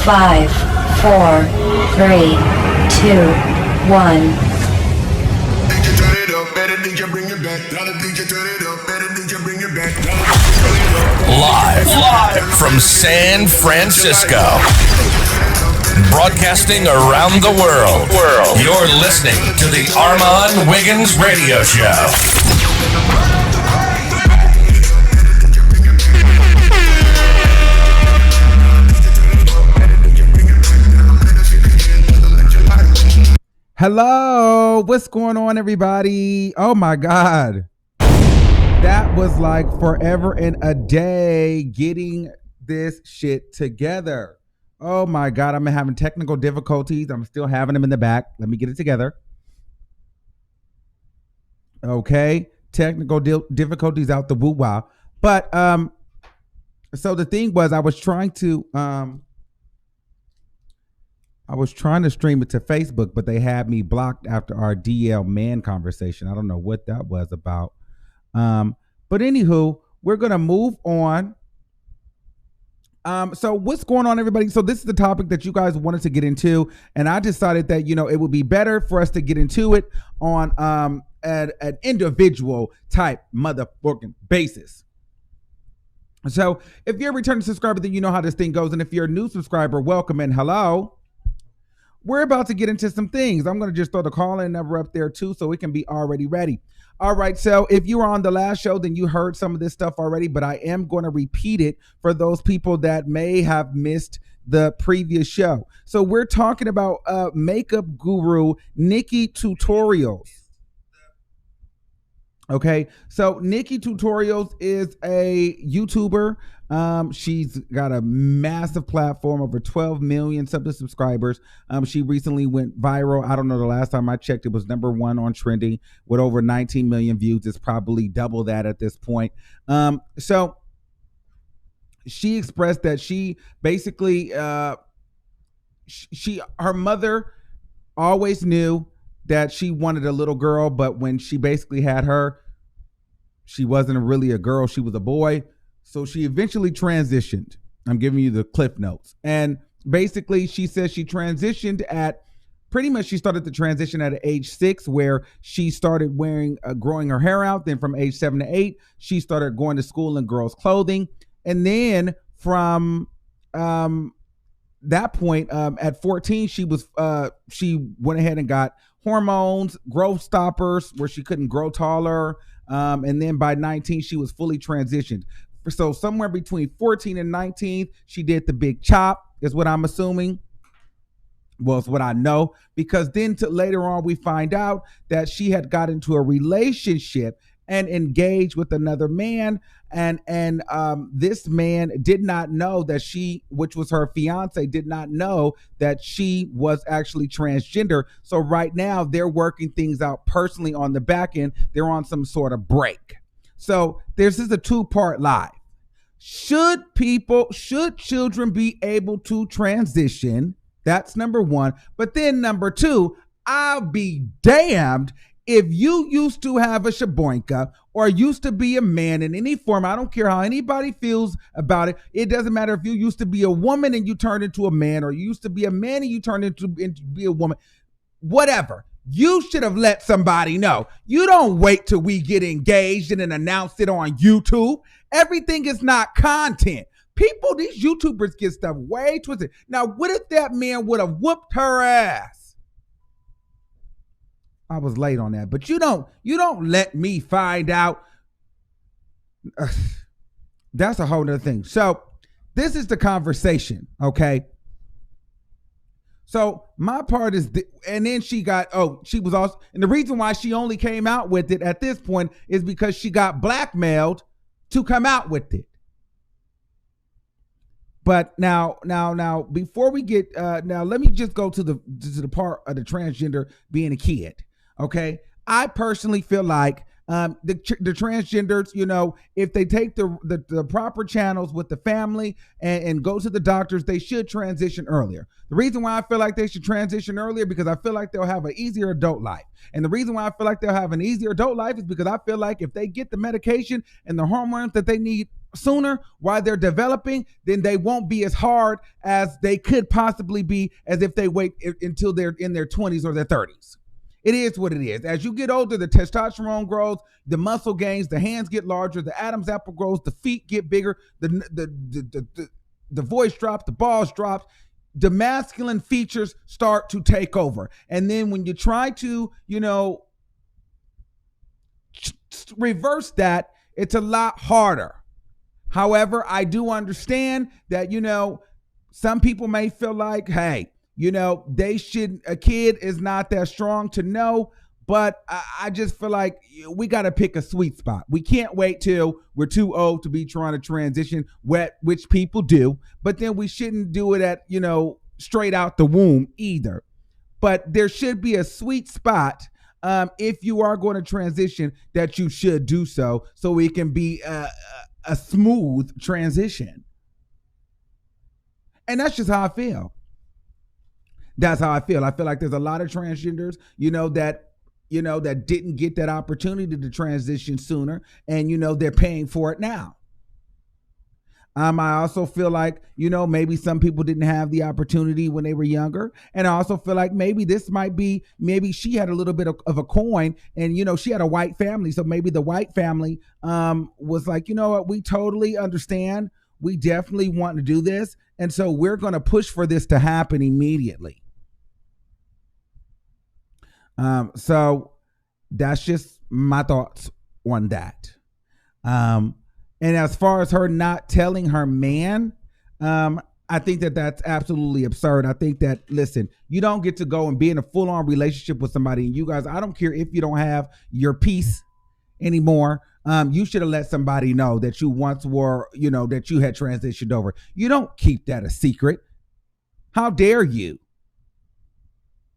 5, 4, 3, 2, 1. Live from San Francisco, broadcasting around the world. You're listening to the Armon Wiggins Radio Show. Hello, what's going on, everybody? Oh my God. That was like forever and a day getting this shit together. Oh my God, I'm having technical difficulties. I'm still having them in the back. Let me get it together. Okay, technical difficulties out the woo-wah. But so the thing was, I was trying to stream it to Facebook, but they had me blocked after our DL man conversation. I don't know what that was about. But anywho, we're going to move on. So what's going on, everybody? So this is the topic that you guys wanted to get into, and I decided that, you know, it would be better for us to get into it on an individual type motherfucking basis. So if you're a returning subscriber, then you know how this thing goes. And if you're a new subscriber, welcome and hello. We're about to get into some things. I'm going to just throw the call-in number up there too, so it can be already ready. All right, so if you were on the last show, then you heard some of this stuff already, but I am going to repeat it for those people that may have missed the previous show. So we're talking about makeup guru NIKKI Tutorials. Okay, so NIKKI Tutorials is a YouTuber. She's got a massive platform, over 12 million something subscribers. She recently went viral. I don't know, the last time I checked, it was #1 on trending with over 19 million views. It's probably double that at this point. So she expressed that she basically, her mother always knew that she wanted a little girl, but when she basically had her, she wasn't really a girl, she was a boy. So she eventually transitioned. I'm giving you the cliff notes. And basically she says she transitioned at, pretty much she started the transition at age 6, where she started growing her hair out. Then from age 7 to 8, she started going to school in girls' clothing. And then from that point, at 14, she went ahead and got hormones, growth stoppers, where she couldn't grow taller. And then by 19, she was fully transitioned. So somewhere between 14 and 19, she did the big chop, is what I'm assuming. Well, it's what I know, because then later on we find out that she had got into a relationship and engaged with another man, and this man did not know that she, which was her fiance, did not know that she was actually transgender. So right now they're working things out personally on the back end. They're on some sort of break. So this is a two-part live. Should children be able to transition? That's #1. But then #2, I'll be damned if you used to have a shaboinka or used to be a man in any form. I don't care how anybody feels about it. It doesn't matter if you used to be a woman and you turned into a man, or you used to be a man and you turned into be a woman. Whatever. You should have let somebody know. You don't wait till we get engaged and then announce it on YouTube. Everything is not content. People, these YouTubers get stuff way twisted. Now, what if that man would have whooped her ass? I was late on that, but you don't let me find out. That's a whole nother thing. So this is the conversation, okay? So my part is, and then she was also, and the reason why she only came out with it at this point is because she got blackmailed to come out with it. But now, before we get, now let me just go to the part of the transgender being a kid. Okay, I personally feel like the transgenders, you know, if they take the proper channels with the family and go to the doctors, they should transition earlier. The reason why I feel like they should transition earlier, because I feel like they'll have an easier adult life. And the reason why I feel like they'll have an easier adult life is because I feel like if they get the medication and the hormones that they need sooner while they're developing, then they won't be as hard as they could possibly be as if they wait until they're in their 20s or their 30s. It is what it is. As you get older, the testosterone grows, the muscle gains, the hands get larger, the Adam's apple grows, the feet get bigger, the voice drops, the balls drop, the masculine features start to take over. And then when you try to, reverse that, it's a lot harder. However, I do understand that, some people may feel like, hey, a kid is not that strong to know, but I just feel like we got to pick a sweet spot. We can't wait till we're too old to be trying to transition, which people do, but then we shouldn't do it at, straight out the womb either. But there should be a sweet spot if you are going to transition that you should do so it can be a smooth transition. And that's just how I feel. That's how I feel. I feel like there's a lot of transgenders, that didn't get that opportunity to transition sooner, and they're paying for it now. I also feel like, maybe some people didn't have the opportunity when they were younger. And I also feel like maybe she had a little bit of a coin, and, she had a white family. So maybe the white family was like, you know what, we totally understand. We definitely want to do this. And so we're going to push for this to happen immediately. So that's just my thoughts on that. And as far as her not telling her man, I think that that's absolutely absurd. I think that, listen, you don't get to go and be in a full-on relationship with somebody. And you guys, I don't care if you don't have your peace anymore. You should have let somebody know that you once were, that you had transitioned over. You don't keep that a secret. How dare you?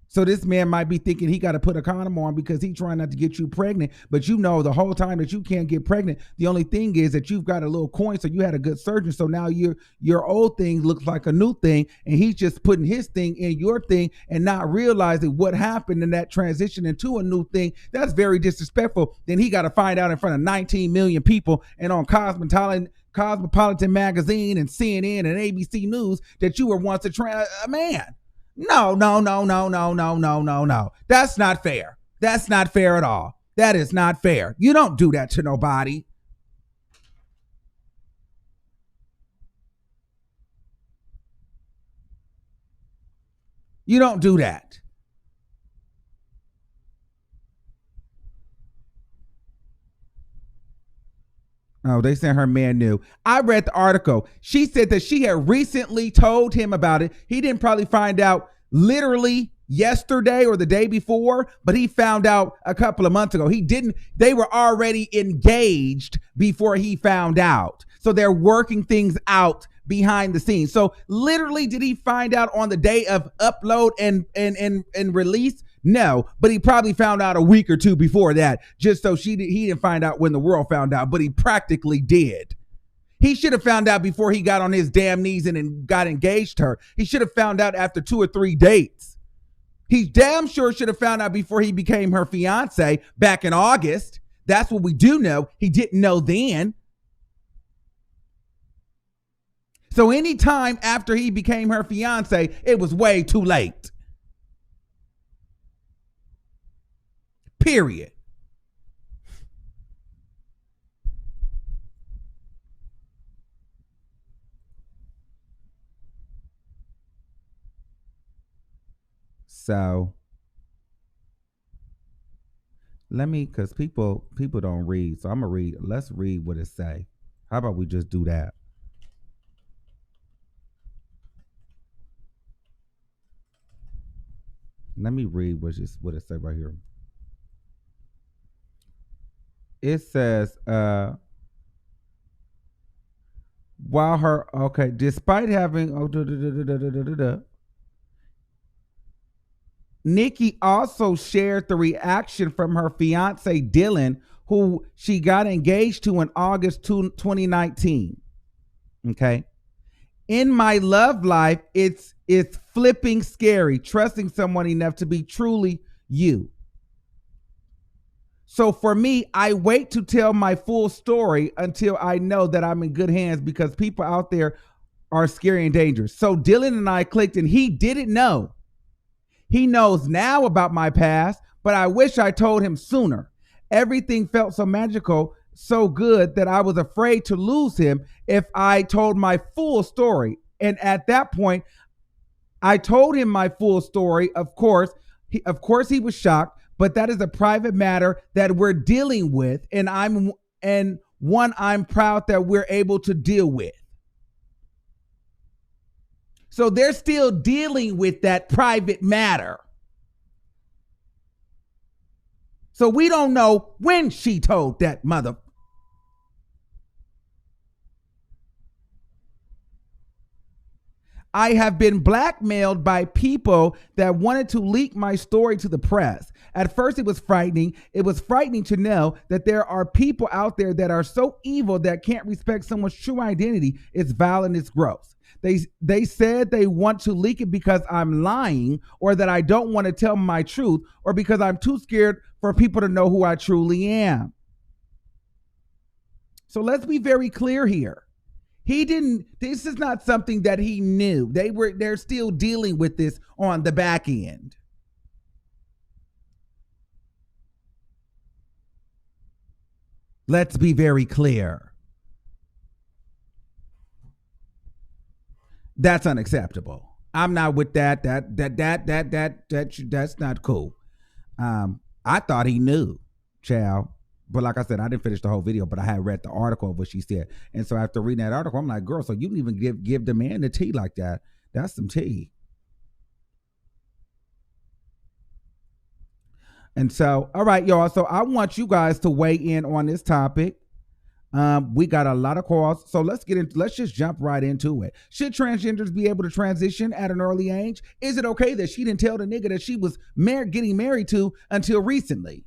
So this man might be thinking he got to put a condom on because he's trying not to get you pregnant. But the whole time that you can't get pregnant, the only thing is that you've got a little coin. So you had a good surgeon. So now your old thing looks like a new thing. And he's just putting his thing in your thing and not realizing what happened in that transition into a new thing. That's very disrespectful. Then he got to find out in front of 19 million people and on Cosmopolitan Magazine and CNN and ABC News that you were once a man. No. That's not fair. That's not fair at all. That is not fair. You don't do that to nobody. You don't do that. Oh, they said her man knew. I read the article. She said that she had recently told him about it. He didn't probably find out literally yesterday or the day before, but he found out a couple of months ago. They were already engaged before he found out. So they're working things out behind the scenes. So literally, did he find out on the day of upload and release? No, but he probably found out a week or two before that, just so he didn't find out when the world found out, but he practically did. He should have found out before he got on his damn knees and got engaged to her. He should have found out after 2 or 3 dates. He damn sure should have found out before he became her fiance back in August. That's what we do know. He didn't know then. So anytime after he became her fiance, it was way too late. Period. So because people don't read. So I'm gonna read. Let's read what it say. How about we just do that? Let me read what it say right here. It says, despite having NIKKI also shared the reaction from her fiance Dylan, who she got engaged to in August 2019. Okay. In my love life, it's flipping scary, trusting someone enough to be truly you. So for me, I wait to tell my full story until I know that I'm in good hands, because people out there are scary and dangerous. So Dylan and I clicked, and he didn't know. He knows now about my past, but I wish I told him sooner. Everything felt so magical, so good, that I was afraid to lose him if I told my full story. And at that point, I told him my full story. Of course, he was shocked, but that is a private matter that we're dealing with, and one I'm proud that we're able to deal with. So they're still dealing with that private matter. So we don't know when she told that mother. I have been blackmailed by people that wanted to leak my story to the press. At first, it was frightening. It was frightening to know that there are people out there that are so evil that can't respect someone's true identity. It's vile and it's gross. They said they want to leak it because I'm lying, or that I don't want to tell my truth, or because I'm too scared for people to know who I truly am. So let's be very clear here. This is not something that he knew. They're still dealing with this on the back end. Let's be very clear. That's unacceptable. I'm not with that. That's not cool. I thought he knew, child. But like I said, I didn't finish the whole video, but I had read the article of what she said. And so after reading that article, I'm like, girl, so you didn't even give the man the tea like that. That's some tea. And so, all right, y'all. So I want you guys to weigh in on this topic. We got a lot of calls, so let's just jump right into it. Should transgenders be able to transition at an early age? Is it okay that she didn't tell the nigga that she was getting married to until recently?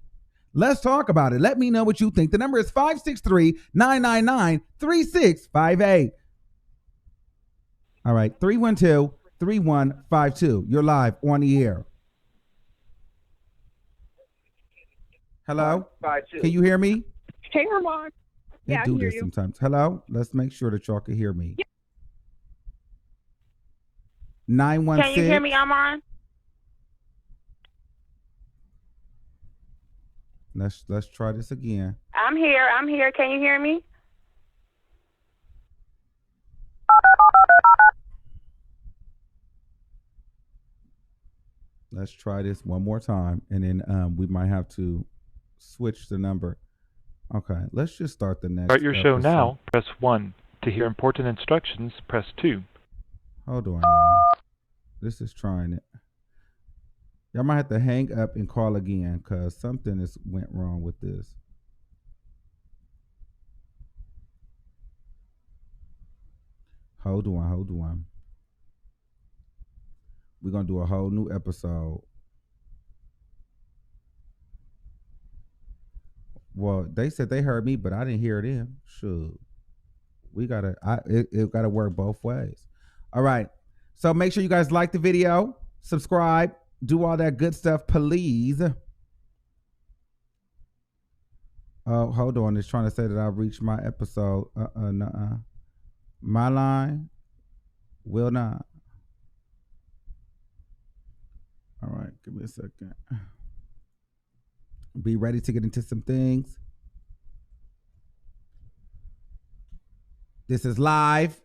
Let's talk about it. Let me know what you think. The number is 563-999-3658. All right, 312-3152. You're live on the air. Hello? Can you hear me? Hey, Armon. They do this sometimes. Hello? Let's make sure that y'all can hear me. Yeah. 916. Can you hear me, Armon? Let's try this again. I'm here. Can you hear me? Let's try this one more time, and then we might have to switch the number. Okay, let's just start the next. Start your show now. Press 1. To hear important instructions, press 2. Hold on, y'all. This is trying it. Y'all might have to hang up and call again, because something went wrong with this. Hold on. We're going to do a whole new episode. Well, they said they heard me, but I didn't hear them. Shoot. It gotta work both ways. All right. So make sure you guys like the video, subscribe, do all that good stuff, please. Oh, hold on. It's trying to say that I've reached my episode. Nuh-uh. My line will not. All right, give me a second. Be ready to get into some things. This is live.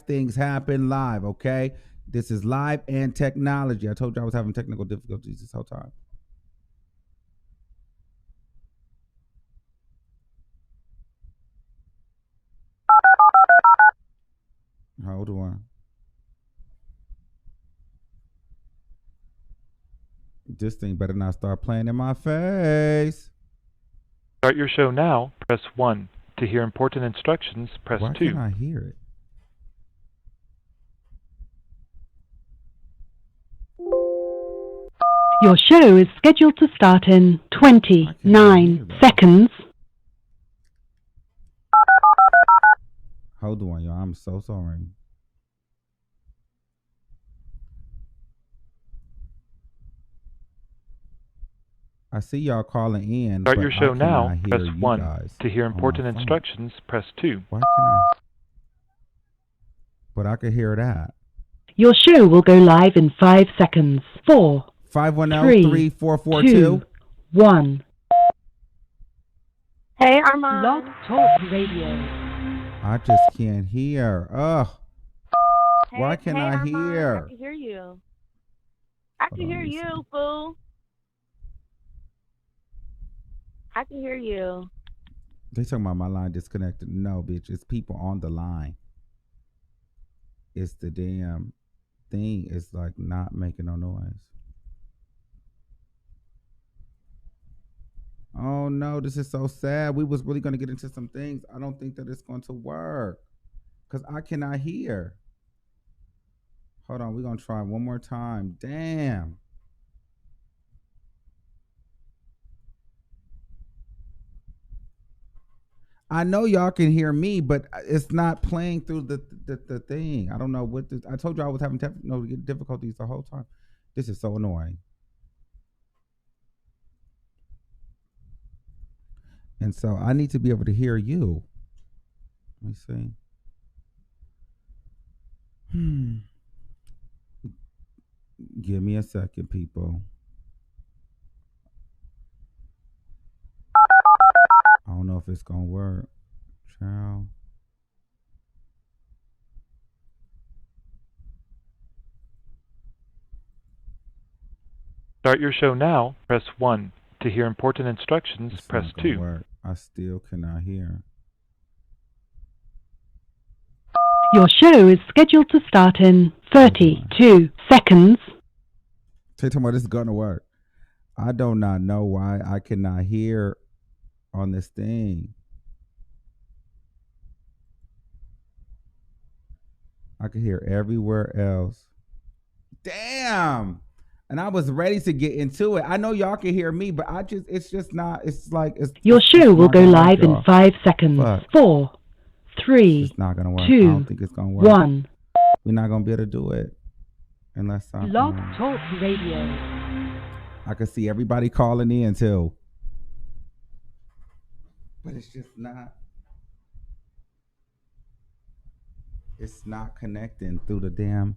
Things happen live, okay? This is live and technology. I told you I was having technical difficulties this whole time. Hold on. This thing better not start playing in my face. Start your show now. Press 1. To hear important instructions, press 2. Why can't I hear it? Your show is scheduled to start in 29 seconds. Hold on, y'all. I'm so sorry. I see y'all calling in, Start but your show I now. cannot Press hear you 1. guys To hear on my important phone. instructions, press 2. Why can I? But I can hear that. Your show will go live in 5 seconds. 4, 510-3442. 2, 1. Hey, Blog Armon. Talk Radio. I just can't hear. Ugh. Why can I Armon, hear? I can hear you. I Hold can on, hear let me see. you, fool. I can hear you. They talking about my line disconnected. No, bitch. It's people on the line. It's the damn thing. It's like not making no noise. Oh no, this is so sad. We was really going to get into some things. I don't think that it's going to work because I cannot hear. Hold on, we're going to try one more time. Damn. I know y'all can hear me, but it's not playing through the thing. I don't know what this. I told you I was having difficulties the whole time. This is so annoying. And so I need to be able to hear you. Let me see. Give me a second, people. I don't know if it's gonna work. Ciao. Start your show now. Press 1. To hear important instructions, It's press not gonna 2. work. I still cannot hear. Your show is scheduled to start in 32 seconds. Say talking about this is gonna work. I do not know why I cannot hear on this thing. I can hear everywhere else. Damn. And I was ready to get into it. I know y'all can hear me, but it's just not, it's like, Your it's show will not go gonna work, live in y'all. 5 seconds. Fuck. 4, 3, It's not gonna work. I 2, don't think it's gonna work. 1. We're not gonna be able to do it unless Blog Talk Radio. I can see everybody calling in too. But it's just not. It's not connecting through the damn.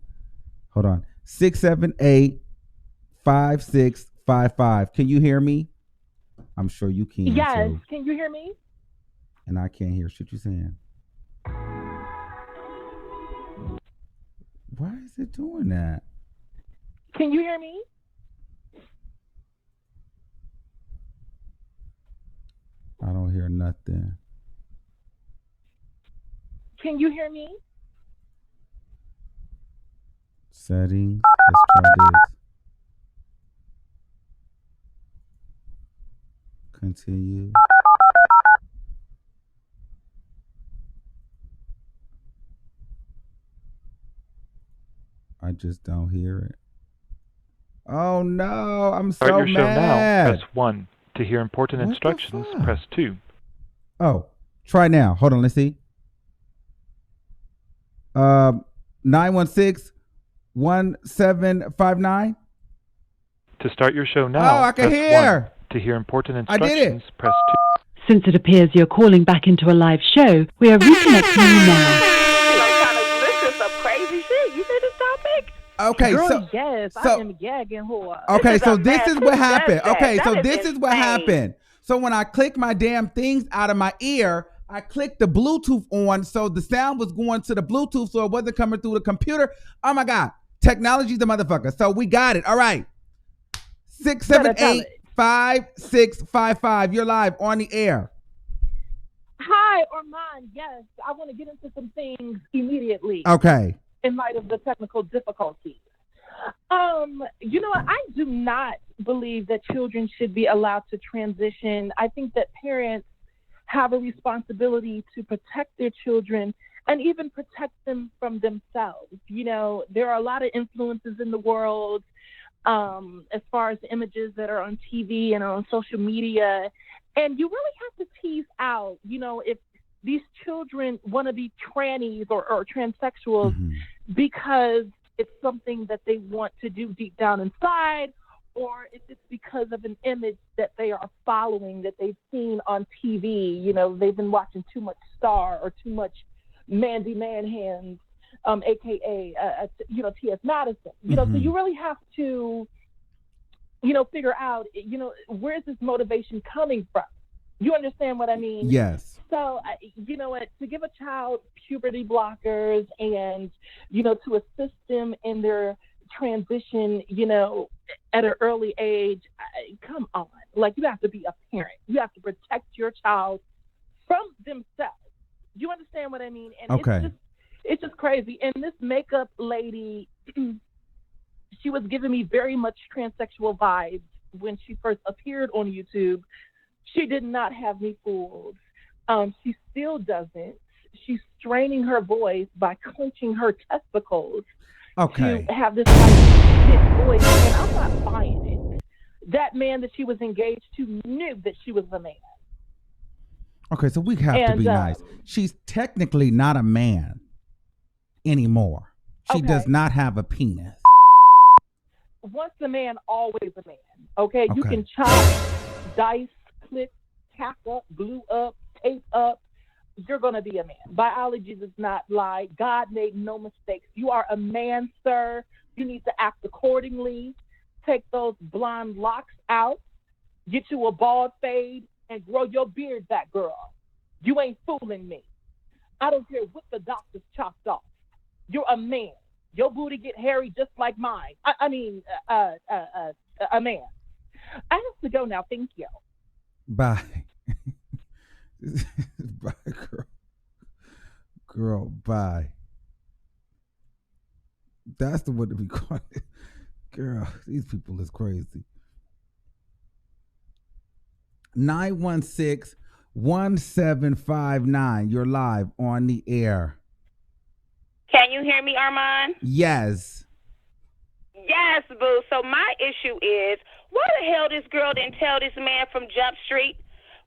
Hold on. 678-5655. Can you hear me? I'm sure you can. Yes. Too. Can you hear me? And I can't hear shit you're saying. Why is it doing that? Can you hear me? I don't hear nothing. Can you hear me? Settings. Let's try this. Continue. I just don't hear it. Oh no, I'm so Start your show mad. now. Press 1. To hear important What the instructions, fuck? press 2. Oh, try now. Hold on, let's see. 916-1759. To start your show now, Oh, I can press hear. 1. To hear important I did it. instructions, press 2. Since it appears you're calling back into a live show, we are reconnecting you now. This is some crazy shit. You see this topic? Okay, Girl, so yes, I so- am gagging whore. okay, This so a this mess. is what happened. That- Okay, so that this is what insane. happened. So when I click my damn things out of my ear, I clicked the Bluetooth on, so the sound was going to the Bluetooth, so it wasn't coming through the computer. Oh my God, technology's the motherfucker. So we got it. All right, 678-5655. You're live on the air. Hi, Armon. Yes, I want to get into some things immediately Okay. in light of the technical difficulties. You know what? I do not believe that children should be allowed to transition. I think that parents have a responsibility to protect their children and even protect them from themselves. You know, there are a lot of influences in the world as far as the images that are on TV and on social media. And you really have to tease out, you know, if these children want to be trannies or transsexuals because it's something that they want to do deep down inside, or if it's because of an image that they are following that they've seen on TV. You know, they've been watching too much Star or too much Mandy Manhands, aka T.S. Madison. You know, so you really have to, figure out, where's this motivation coming from? You understand what I mean? Yes. So, to give a child puberty blockers and, to assist them in their transition, at an early age, come on. Like, you have to be a parent. You have to protect your child from themselves. You understand what I mean? And okay. It's just crazy. And this makeup lady, she was giving me very much transsexual vibes when she first appeared on YouTube. She did not have me fooled. She still doesn't. She's straining her voice by clenching her testicles to have this thick voice, and I'm not buying it. That man that she was engaged to knew that she was a man. Okay, so we have to be nice. She's technically not a man anymore. She does not have a penis. Once a man, always a man. Okay? You can chop, dice, clip, tack up, glue up, tape up. You're going to be a man. Biology does not lie. God made no mistakes. You are a man, sir. You need to act accordingly. Take those blonde locks out. Get you a bald fade and grow your beard back, girl. You ain't fooling me. I don't care what the doctors chopped off. You're a man. Your booty get hairy just like mine. A man. I have to go now. Thank you. Bye. Bye, girl. Girl, bye. That's the one to be called. Girl, these people is crazy. 916-1759. You're live on the air. Can you hear me, Armon? Yes. Yes, boo. So my issue is, why the hell this girl didn't tell this man from Jump Street?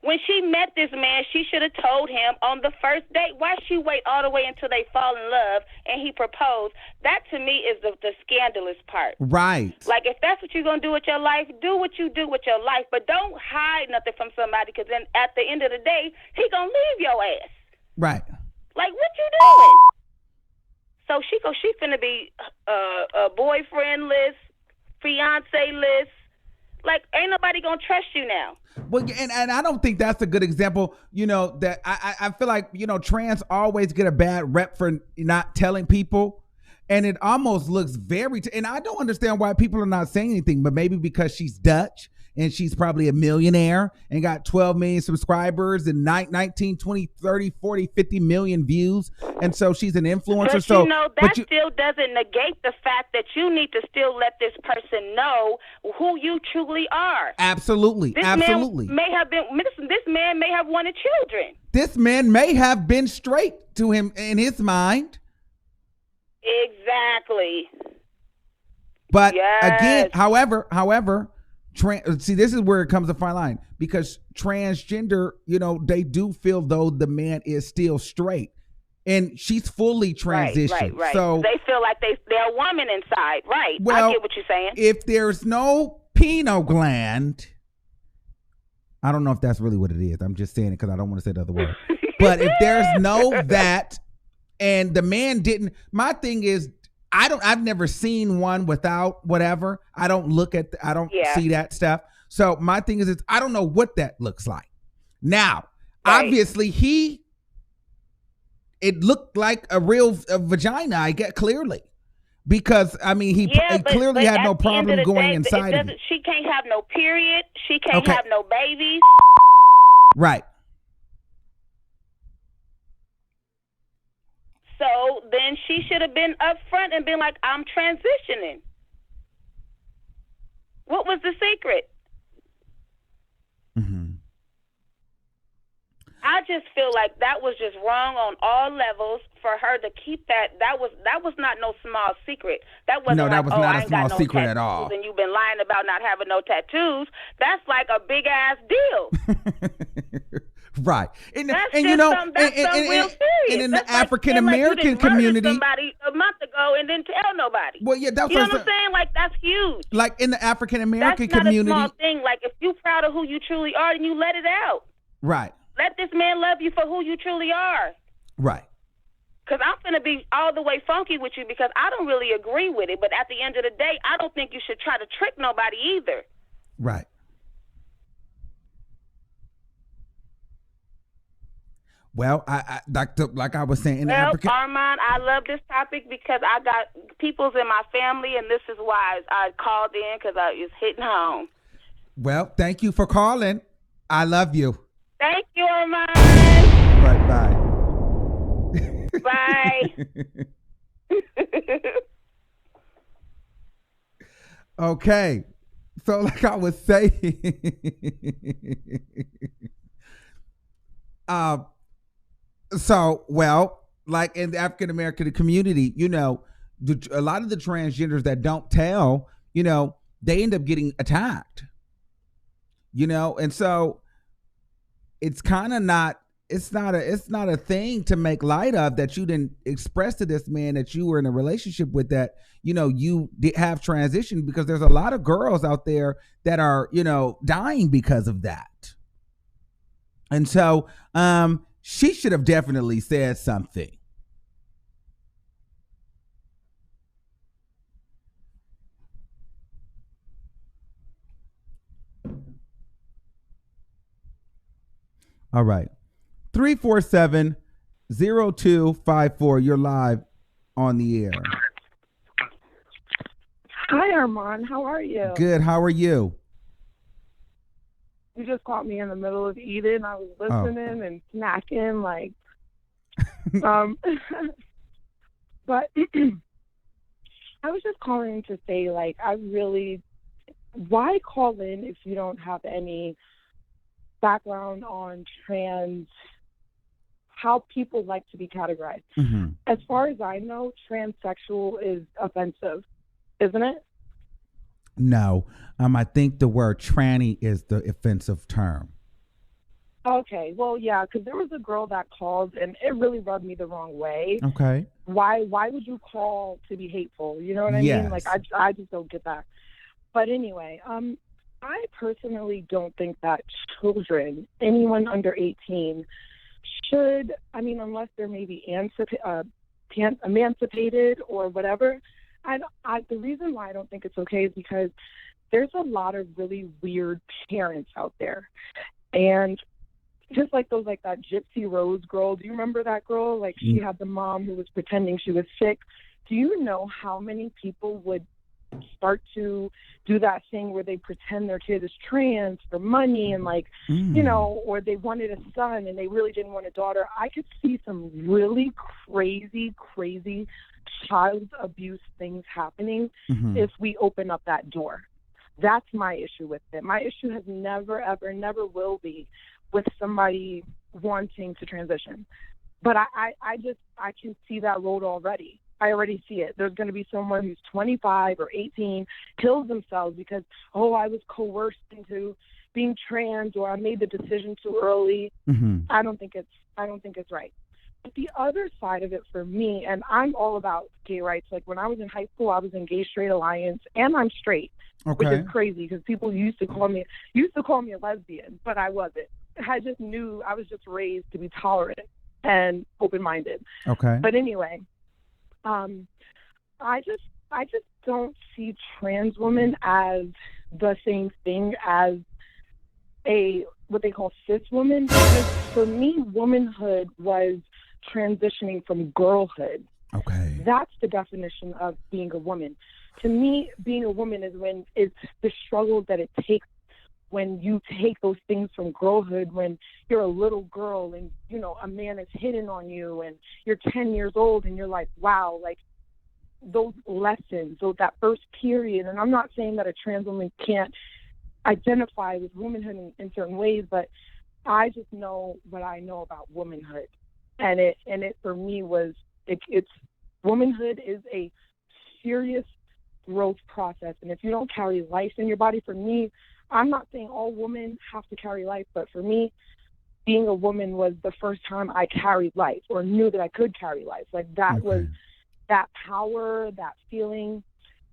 When she met this man, she should have told him on the first date. Why she wait all the way until they fall in love and he proposed? That, to me, is the scandalous part. Right. Like, if that's what you're going to do with your life, do what you do with your life. But don't hide nothing from somebody, because then at the end of the day, he going to leave your ass. Right. Like, what you doing? So she finna be boyfriend-less, fiance-less. Like, ain't nobody gonna trust you now. Well, and I don't think that's a good example. That I feel like, trans always get a bad rep for not telling people. And it almost looks and I don't understand why people are not saying anything, but maybe because she's Dutch and she's probably a millionaire and got 12 million subscribers and 19, 20, 30, 40, 50 million views. And so she's an influencer. But so, that still doesn't negate the fact that you need to still let this person know who you truly are. Absolutely. This absolutely. Man may have been, this man may have wanted children. This man may have been straight to him in his mind. Exactly. But again, however, see, this is where it comes to fine line, because transgender, they do feel though the man is still straight, and she's fully transitioned. Right. So they feel like they're a woman inside. Right. Well, I get what you're saying. If there's no pineal gland, I don't know if that's really what it is. I'm just saying it because I don't want to say the other word. But if there's no that, and the man didn't, my thing is, I've never seen one without whatever. I don't see that stuff. So my thing is, I don't know what that looks like. Now, obviously it looked like a real vagina, I get clearly. Because, I mean, he clearly had no problem going inside of it. She can't have no period. She can't have no babies. Right. So then she should have been upfront and been like, I'm transitioning. What was the secret? Mm-hmm. I just feel like that was just wrong on all levels for her to keep that. That was not no small secret. That wasn't that was not I a ain't got small no secret tattoos, at all. And you've been lying about not having no tattoos. That's like a big ass deal. Right. That's and just you know, that's real serious. and in That's the like African saying, like, you American didn't murder community, somebody a month ago and didn't tell nobody. well, yeah, that's You know what what I'm saying? Like, that's huge. like in the African That's American not community, a small thing. Like, if you're proud of who you truly are, then you let it out. right, Let this man love you for who you truly are. right. Because I'm going to be all the way funky with you because I don't really agree with it. But at the end of the day, I don't think you should try to trick nobody either. Right. Well, I like I was saying in Well, Africa. Armon, I love this topic because I got peoples in my family, and this is why I called in because I was hitting home. Well, thank you for calling. I love you. Thank you, Armon. Right, bye. Bye. Okay. So like I was saying, so well, like in the African American community, you know, a lot of the transgenders that don't tell, you know, they end up getting attacked. You know, and so it's kind of not. It's not a thing to make light of that you didn't express to this man that you were in a relationship with, that, you know, you did have transitioned, because there's a lot of girls out there that are, you know, dying because of that. And so she should have definitely said something. All right. 347-0254. You're live on the air. Hi, Armon. How are you? Good. How are you? You just caught me in the middle of eating. I was listening and snacking, like, but I was just calling to say, like, why call in if you don't have any background on how people like to be categorized? Mm-hmm. As far as I know, transsexual is offensive, isn't it? No, I think the word tranny is the offensive term. Okay, well, yeah, because there was a girl that called, and it really rubbed me the wrong way. Okay. Why would you call to be hateful? You know what I Yes. mean? Like, I just don't get that. But anyway, I personally don't think that children, anyone under 18, should, I mean, unless they're maybe emancipated or whatever. The reason why I don't think it's okay is because there's a lot of really weird parents out there. And just like that Gypsy Rose girl, do you remember that girl? Like, she had the mom who was pretending she was sick. Do you know how many people would start to do that thing where they pretend their kid is trans for money and, like, you know, or they wanted a son and they really didn't want a daughter? I could see some really crazy child abuse things happening if we open up that door. That's my issue with it. My issue has never, ever, never will be with somebody wanting to transition. But I can see that road already. I already see it. There's going to be someone who's 25 or 18, kills themselves because, I was coerced into being trans, or I made the decision too early. I don't think it's right. But the other side of it for me, and I'm all about gay rights. Like, when I was in high school, I was in Gay Straight Alliance, and I'm straight, which is crazy because people used to call me a lesbian, but I wasn't. I just knew I was just raised to be tolerant and open-minded. Okay. But anyway, I just don't see trans women as the same thing as what they call cis woman, because for me, womanhood was transitioning from girlhood. Okay. That's the definition of being a woman. To me, being a woman is when it's the struggle that it takes when you take those things from girlhood, when you're a little girl and, you know, a man is hitting on you and you're 10 years old and you're like, wow, like those lessons, that first period. And I'm not saying that a trans woman can't identify with womanhood in certain ways, but I just know what I know about womanhood. And it for me was, it's womanhood is a serious growth process. And if you don't carry life in your body, for me, I'm not saying all women have to carry life, but for me, being a woman was the first time I carried life or knew that I could carry life. Like that was that power, that feeling.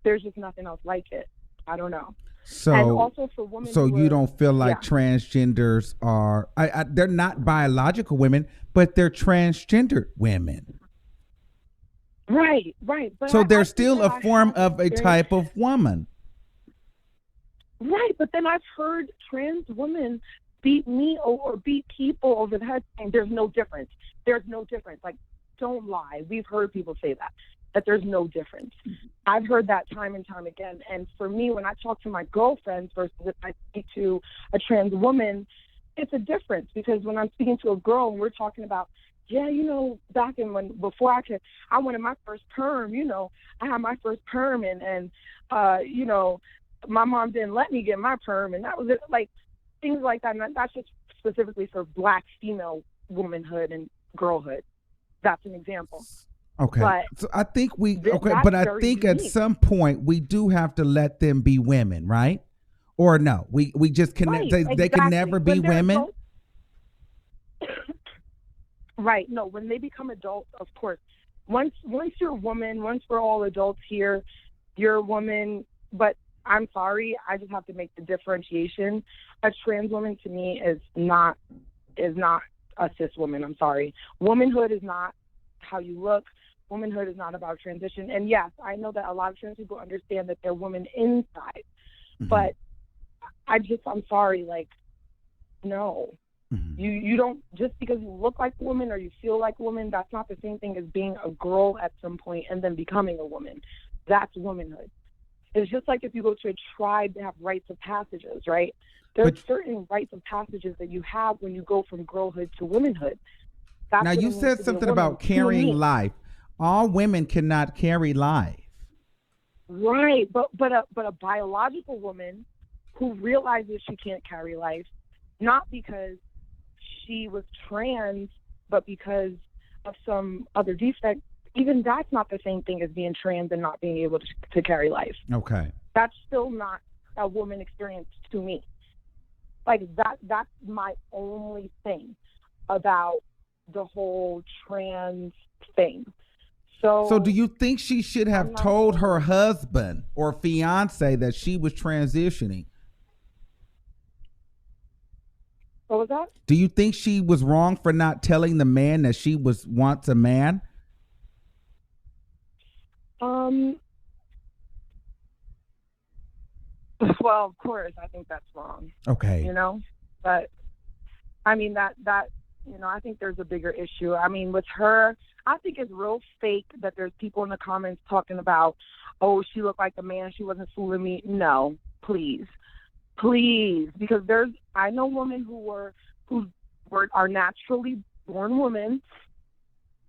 There's just nothing else like it. I don't know. So, and also for women, you don't feel like transgenders are? They're not biological women, but they're transgender women. Right. But so they're still a form of a type of woman. Right, but then I've heard trans women beat me or beat people over the head saying there's no difference. There's no difference. Like, don't lie. We've heard people say that there's no difference. I've heard that time and time again. And for me, when I talk to my girlfriends versus if I speak to a trans woman, it's a difference, because when I'm speaking to a girl and we're talking about, back in before I wanted my first perm, I had my first perm and my mom didn't let me get my perm, and that was it. Like things like that. And that's just specifically for Black female womanhood and girlhood. That's an example. Okay. But so I think I think at some point we do have to let them be women, right? Or no, we just can. They can never be women. Right. No, when they become adults, of course. Once you're a woman, once we're all adults here, you're a woman. But I'm sorry, I just have to make the differentiation. A trans woman to me is not a cis woman. I'm sorry. Womanhood is not how you look. Womanhood is not about transition. And yes, I know that a lot of trans people understand that they're women inside, but I'm sorry, like, no. You don't, just because you look like a woman or you feel like a woman, that's not the same thing as being a girl at some point and then becoming a woman. That's womanhood. It's just like if you go to a tribe, they have rites of passages, right? There's certain rites of passages that you have when you go from girlhood to womanhood. Now, you said something about carrying life. All women cannot carry life. Right, but a biological woman who realizes she can't carry life, not because she was trans, but because of some other defect, even that's not the same thing as being trans and not being able to carry life. Okay. That's still not a woman experience to me. Like that's my only thing about the whole trans thing. So do you think she should have told her husband or fiance that she was transitioning? What was that? Do you think she was wrong for not telling the man that she was once a man? Well, of course, I think that's wrong. Okay. But I mean that I think there's a bigger issue. I mean, with her, I think it's real fake that there's people in the comments talking about, oh, she looked like a man, she wasn't fooling me. No, please, because I know women who are naturally born women,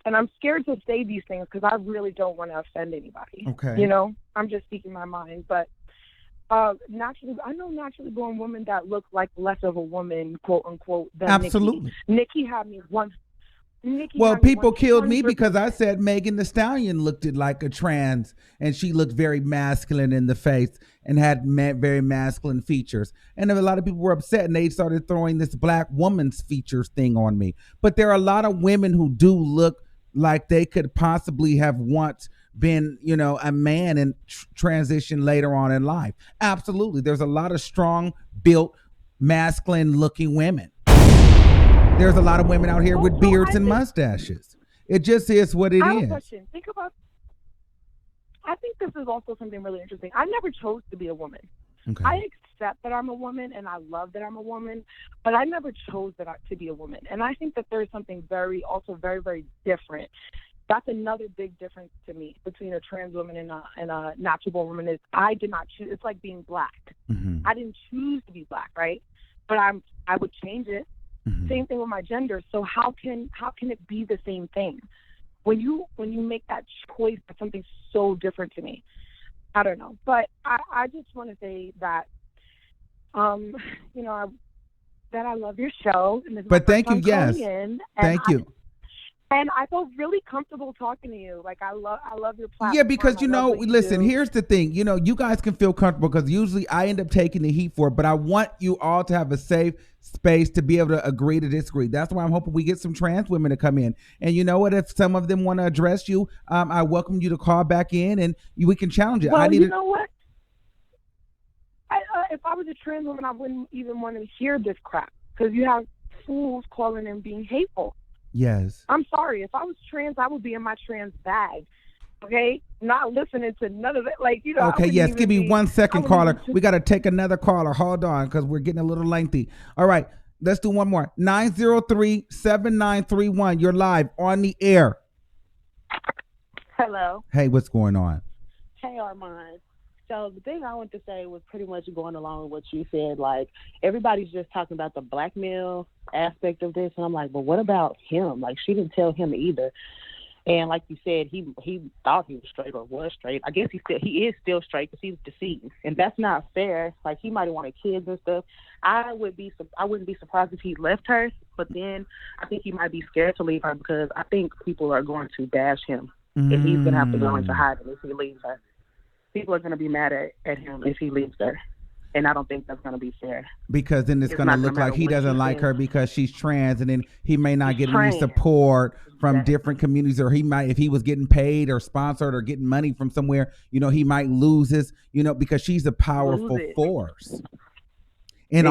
and I'm scared to say these things because I really don't want to offend anybody. Okay. I'm just speaking my mind, but I know naturally born women that look like less of a woman, quote unquote, than Absolutely. NIKKI had me one. Well, people killed me because I said Megan Thee Stallion looked like a trans, and she looked very masculine in the face and had very masculine features. And a lot of people were upset, and they started throwing this black woman's features thing on me. But there are a lot of women who do look like they could possibly have once been, a man and transition later on in life. Absolutely. There's a lot of strong built, masculine looking women. There's a lot of women out here with beards and mustaches. It just is what it is. I have a question. I think this is also something really interesting. I never chose to be a woman. Okay. I accept that I'm a woman and I love that I'm a woman, but I never chose to be a woman. And I think that there's something very, very different. That's another big difference to me between a trans woman and a natural born woman is I did not choose. It's like being black. I didn't choose to be black, right? But I would change it. Same thing with my gender. So how can it be the same thing? When you make that choice for something so different to me, I don't know. But I just want to say that, that I love your show. And but thank you. Yes. Thank you. And I feel really comfortable talking to you. Like I love your platform. Yeah, because I love what you listen, do. here's the thing. You guys can feel comfortable because usually I end up taking the heat for it, but I want you all to have a safe space to be able to agree to disagree. That's why I'm hoping we get some trans women to come in. And you know what? If some of them want to address you, I welcome you to call back in and we can challenge it. Well, you know what? If I was a trans woman, I wouldn't even want to hear this crap because you have fools calling and being hateful. Yes. I'm sorry. If I was trans, I would be in my trans bag. Okay? Not listening to none of it. Okay, yes. Give me 1 second, caller. We got to take another caller. Hold on because we're getting a little lengthy. All right. Let's do one more. 903-7931. You're live on the air. Hello. Hey, what's going on? Hey, Armon. So the thing I want to say was pretty much going along with what you said. Like, everybody's just talking about the blackmail aspect of this. And I'm like, but what about him? Like, she didn't tell him either. And like you said, he thought he was straight or was straight. I guess he is still straight because he was deceived. And that's not fair. Like, he might have wanted kids and stuff. I wouldn't be surprised if he left her. But then I think he might be scared to leave her because I think people are going to bash him. And he's going to have to go into hiding if he leaves her. People are going to be mad at him if he leaves her. And I don't think that's going to be fair. Because then it's going to look like he doesn't like her because she's trans, and then he may not get any support from different communities, or he might, if he was getting paid or sponsored or getting money from somewhere, he might lose his, because she's a powerful force. And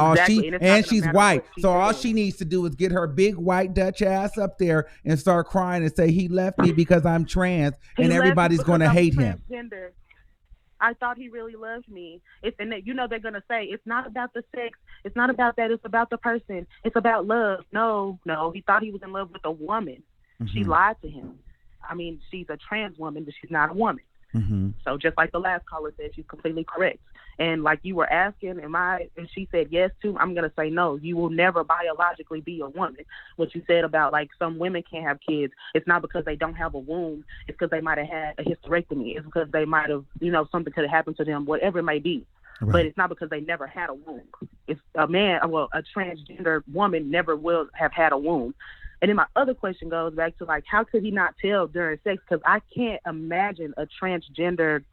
she's white. So all she needs to do is get her big white Dutch ass up there and start crying and say, he left me because I'm trans, and everybody's going to hate him. I thought he really loved me. They're going to say, it's not about the sex. It's not about that. It's about the person. It's about love. No. He thought he was in love with a woman. Mm-hmm. She lied to him. I mean, she's a trans woman, but she's not a woman. Mm-hmm. So just like the last caller said, she's completely correct. And like you were asking, and she said yes to, I'm going to say no. You will never biologically be a woman. What you said about like some women can't have kids, it's not because they don't have a womb. It's because they might have had a hysterectomy. It's because they might have, something could have happened to them, whatever it may be. Right. But it's not because they never had a womb. It's a transgender woman never will have had a womb. And then my other question goes back to like, how could he not tell during sex? Because I can't imagine a transgender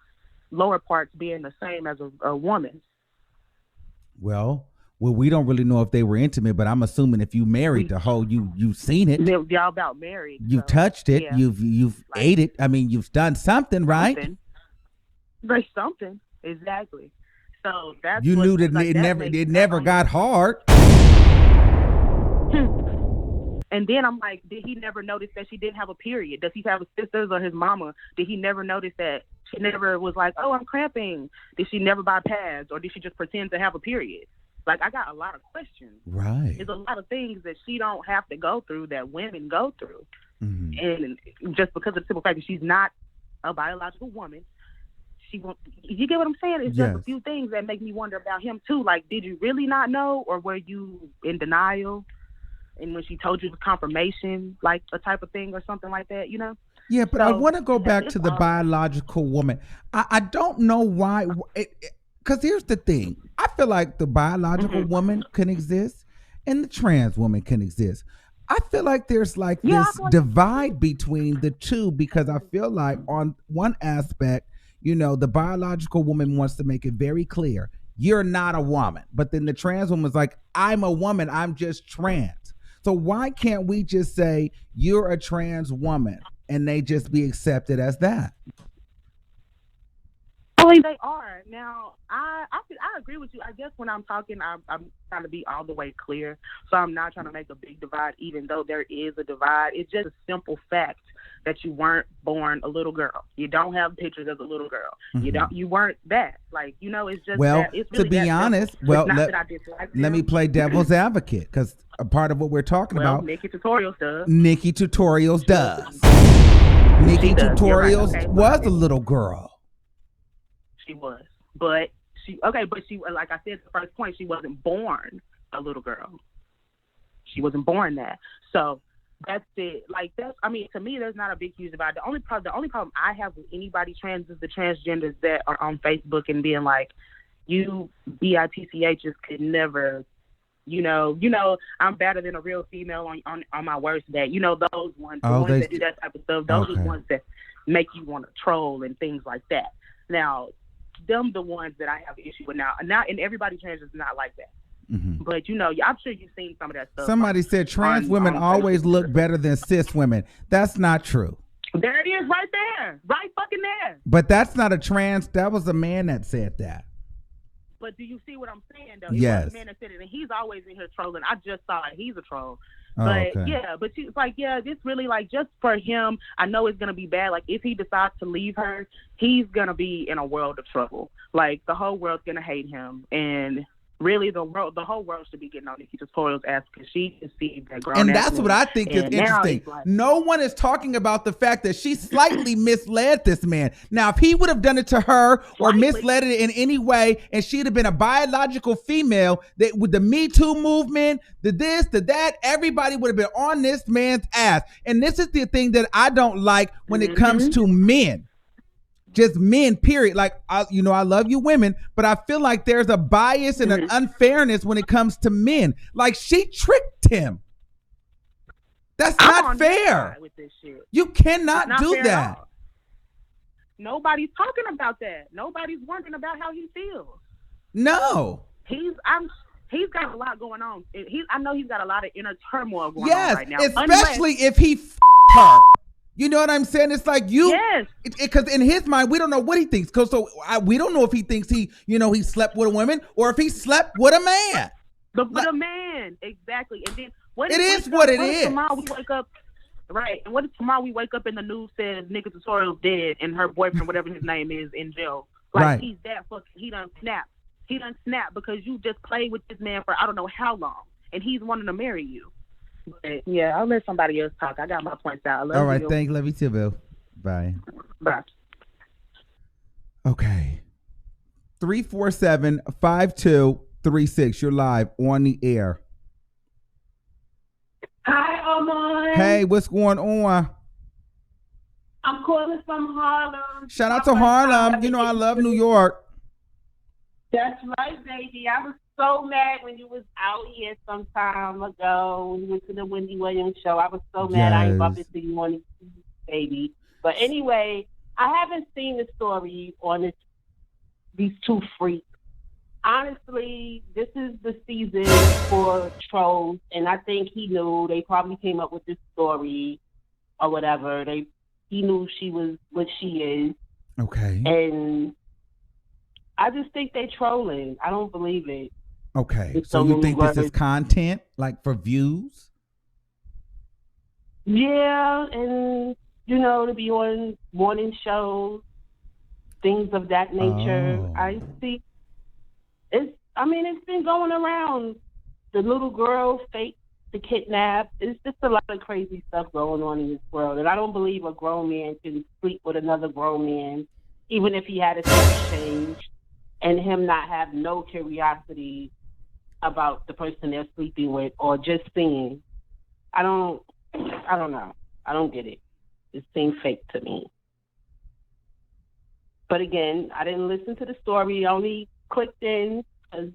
lower parts being the same as a woman. Well, we don't really know if they were intimate, but I'm assuming if you married the hoe, you've seen it. Y'all about married. You've touched it. Yeah. You've like, ate it. I mean, you've done something, right? There's something, exactly. So that's you knew that it never got hard. And then I'm like, did he never notice that she didn't have a period? Does he have sisters or his mama? Did he never notice that she never was like, oh, I'm cramping? Did she never buy pads, or did she just pretend to have a period? Like, I got a lot of questions. Right. There's a lot of things that she don't have to go through that women go through. Mm-hmm. And just because of the simple fact that she's not a biological woman, she won't. You get what I'm saying? It's just a few things that make me wonder about him too. Like, did you really not know, or were you in denial? And when she told you the confirmation, like a type of thing or something like that, Yeah, but I want to go back to the biological woman. I don't know why, because here's the thing. I feel like the biological woman can exist and the trans woman can exist. I feel like there's like this divide between the two, because I feel like on one aspect, the biological woman wants to make it very clear, you're not a woman. But then the trans woman's like, I'm a woman, I'm just trans. So why can't we just say you're a trans woman and they just be accepted as that? They are. Now, I agree with you. I guess when I'm talking, I'm trying to be all the way clear. So I'm not trying to make a big divide, even though there is a divide. It's just a simple fact that you weren't born a little girl. You don't have pictures as a little girl. Mm-hmm. You weren't that. Like, it's just well, that. It's really to be honest, let me play devil's advocate, because a part of what we're talking about. NIKKI Tutorials does. NIKKI Tutorials does. NIKKI Tutorials was a little girl. She was, but she, like I said, the first point, she wasn't born a little girl. She wasn't born that. So that's it. Like, to me, there's not a big, huge divide. The only problem I have with anybody trans is the transgenders that are on Facebook and being like, you bitchs could never I'm better than a real female on my worst day. Those ones, the Oh, ones that do that type of stuff. Those are okay. the ones that make you want to troll and things like that. Now, them the ones that I have issue with now, and everybody trans is not like that. Mm-hmm. But I'm sure you've seen some of that stuff. Somebody said trans women always look better than cis women. That's not true. There it is, right there, right fucking there. But that's not a trans. That was a man that said that. But do you see what I'm saying, though? Yes. It was a man that said it, and he's always in here trolling. I just saw it. He's a troll. Oh, But okay. yeah, but it's like, yeah, this really like just for him. I know it's gonna be bad. Like if he decides to leave her, he's gonna be in a world of trouble. Like the whole world's gonna hate him, and really the whole world should be getting on Nikki Tutorial's ass because she deceived that grown. And that's what I think is interesting. Like, no one is talking about the fact that she slightly misled this man. Now, if he would have done it to her or misled it in any way, and she'd have been a biological female, that with the Me Too movement, the this, the that, everybody would have been on this man's ass. And this is the thing that I don't like when it comes to men. Just men, period. Like, I love you women, but I feel like there's a bias and an unfairness when it comes to men. Like, she tricked him. That's not fair. with this shit. You cannot do that. Nobody's talking about that. Nobody's wondering about how he feels. No. He's got a lot going on. I know he's got a lot of inner turmoil going on Yes, right now. especially if he her. You know what I'm saying? It's like Yes. Because in his mind, we don't know what he thinks. We don't know if he thinks he slept with a woman or if he slept with a man. With a man, exactly. And then what it if tomorrow we wake up, right? And what if tomorrow we wake up and the news says Nikki Tutorial's dead and her boyfriend, whatever his name is, in jail? Like right. He's that fucking. He done snapped because you just played with this man for I don't know how long, and he's wanting to marry you. But yeah, I'll let somebody else talk. I got my points out. All right, thanks. Love you too, Bill. Bye. Bye. Okay. 347-5236. You're live on the air. Hi, Armon. Hey, what's going on? I'm calling from Harlem. Shout out to Harlem. I love New York. That's right, baby. I was so mad when you was out here some time ago when you went to the Wendy Williams show. I was so mad I ain't bumped into you on the baby. But anyway, I haven't seen the story on these two freaks. Honestly, this is the season for trolls, and I think he knew. They probably came up with this story or whatever. He knew she was what she is. Okay. And I just think they trolling. I don't believe it. Okay. So you think this is content, like for views? Yeah, and to be on morning shows, things of that nature. Oh. I see. It's been going around. The little girl faked the kidnap. It's just a lot of crazy stuff going on in this world, and I don't believe a grown man can sleep with another grown man, even if he had a sex change, and him not have no curiosity about the person they're sleeping with or just seeing. I don't know. I don't get it. It seems fake to me. But again, I didn't listen to the story. I only clicked in because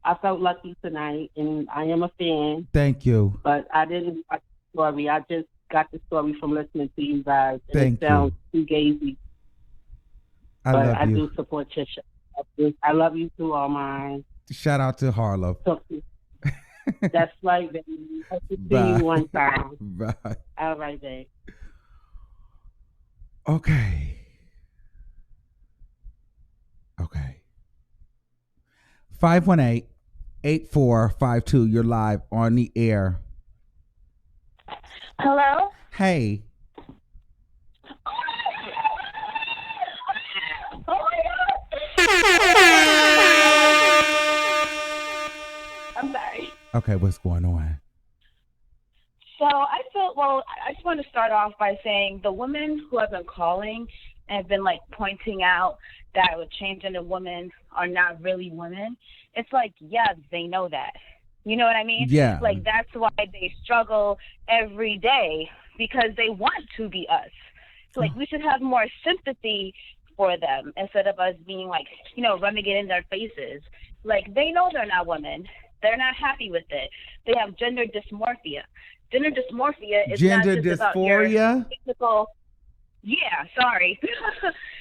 I felt lucky tonight, and I am a fan. Thank you. But I didn't watch the story. I just got the story from listening to you guys. And Thank it sounds too gazy. I do support your show. I love you too, all mine. Shout out to Harlow. That's right, baby. Hope to see you one time. Bye. All right, babe. Okay. 518-8452. You're live on the air. Hello? Hey. I'm sorry. Okay, what's going on? So I just want to start off by saying the women who have been calling and have been pointing out that transgender women are not really women. It's they know that. You know what I mean? Yeah. That's why they struggle every day, because they want to be us. So we should have more sympathy for them instead of us being rubbing it in their faces. They know they're not women. They're not happy with it. They have gender dysmorphia. Gender dysmorphia is Gender not just dysphoria? about your physical. Yeah, sorry.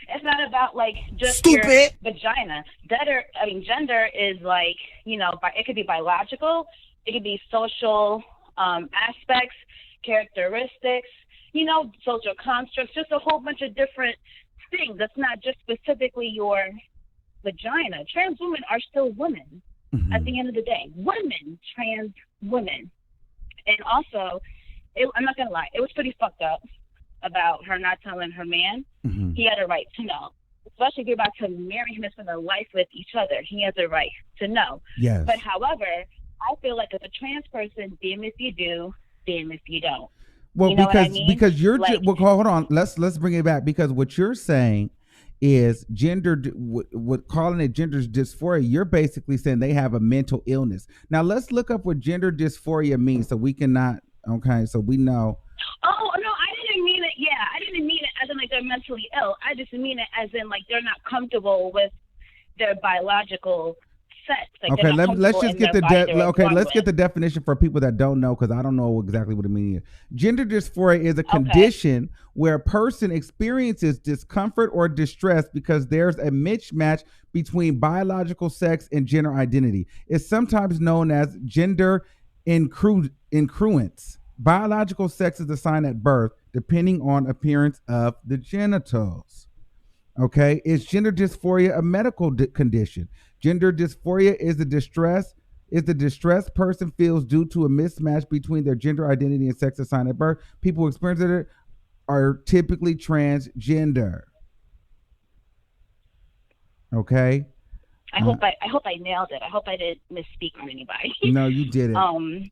It's not about like just Stupid. your vagina. Gender is like, it could be biological, it could be social aspects, characteristics, social constructs, just a whole bunch of different things. That's not just specifically your vagina. Trans women are still women at the end of the day. Women, trans women. And also, I'm not going to lie, it was pretty fucked up about her not telling her man. He had a right to know. Especially if you're about to marry him and spend a life with each other. He has a right to know. Yes. But however, I feel like as a trans person, damn if you do, damn if you don't. Well, You know what I mean? because you're Like- hold on. Let's bring it back, because what you're saying is what calling it gender dysphoria. You're basically saying they have a mental illness. Now let's look up what gender dysphoria means, so we cannot. Okay, so we know. Oh no, I didn't mean it. Yeah, I didn't mean it as in like they're mentally ill. I just mean it as in like they're not comfortable with their biological sex. Like Okay, let's just get let's get the definition for people that don't know, because I don't know exactly what it means. Gender dysphoria is a condition where a person experiences discomfort or distress because there's a mismatch between biological sex and gender identity. It's sometimes known as gender incongruence. Biological sex is assigned at birth, depending on appearance of the genitals. Okay, is gender dysphoria a medical condition? Gender dysphoria is the distress person feels due to a mismatch between their gender identity and sex assigned at birth. People who experience it are typically transgender. Okay. I hope I nailed it. I hope I didn't misspeak on anybody. No, you didn't.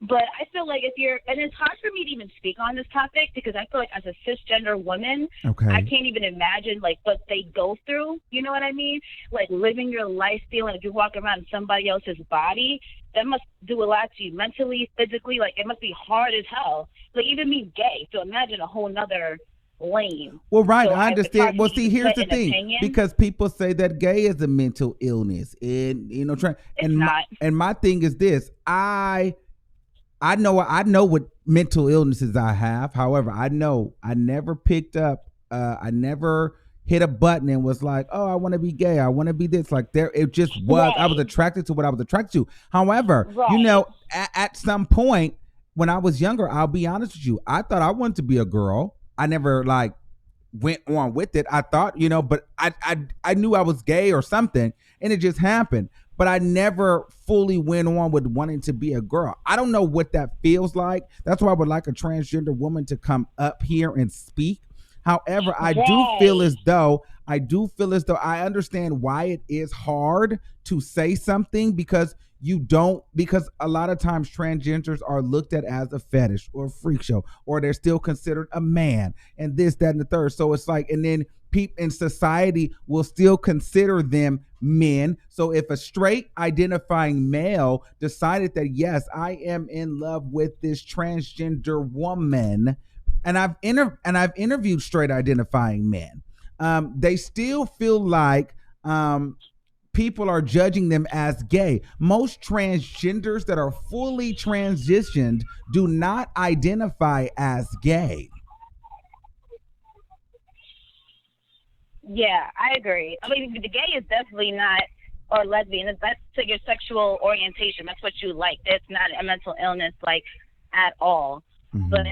But I feel like and it's hard for me to even speak on this topic because I feel like as a cisgender woman, I can't even imagine like what they go through. You know what I mean? Like living your life feeling like you're walking around in somebody else's body. That must do a lot to you mentally, physically. Like it must be hard as hell. Like even me gay. So imagine a whole nother lane. Well, right, So I understand. Well, see, here's the an thing, opinion. because people say that gay is a mental illness, and and my thing is this: I know what mental illnesses I have. However, I know I never picked up, I never hit a button and was like, oh, I want to be gay. I want to be this. Like it just was, I was attracted to what I was attracted to. However, at some point when I was younger, I'll be honest with you, I thought I wanted to be a girl. I never like went on with it. I thought, but I knew I was gay or something, and it just happened. But I never fully went on with wanting to be a girl. I don't know what that feels like. That's why I would like a transgender woman to come up here and speak. However, I do feel as though I understand why it is hard to say something, because because a lot of times transgenders are looked at as a fetish or a freak show, or they're still considered a man and this, that, and the third. So it's like, and then people in society will still consider them men. So if a straight identifying male decided that, yes, I am in love with this transgender woman, and I've interviewed straight identifying men, they still feel like people are judging them as gay. Most transgenders that are fully transitioned do not identify as gay. Yeah, I agree. I mean, the gay is definitely not, or lesbian. That's to your sexual orientation. That's what you like. It's not a mental illness, like, at all. Mm-hmm. But,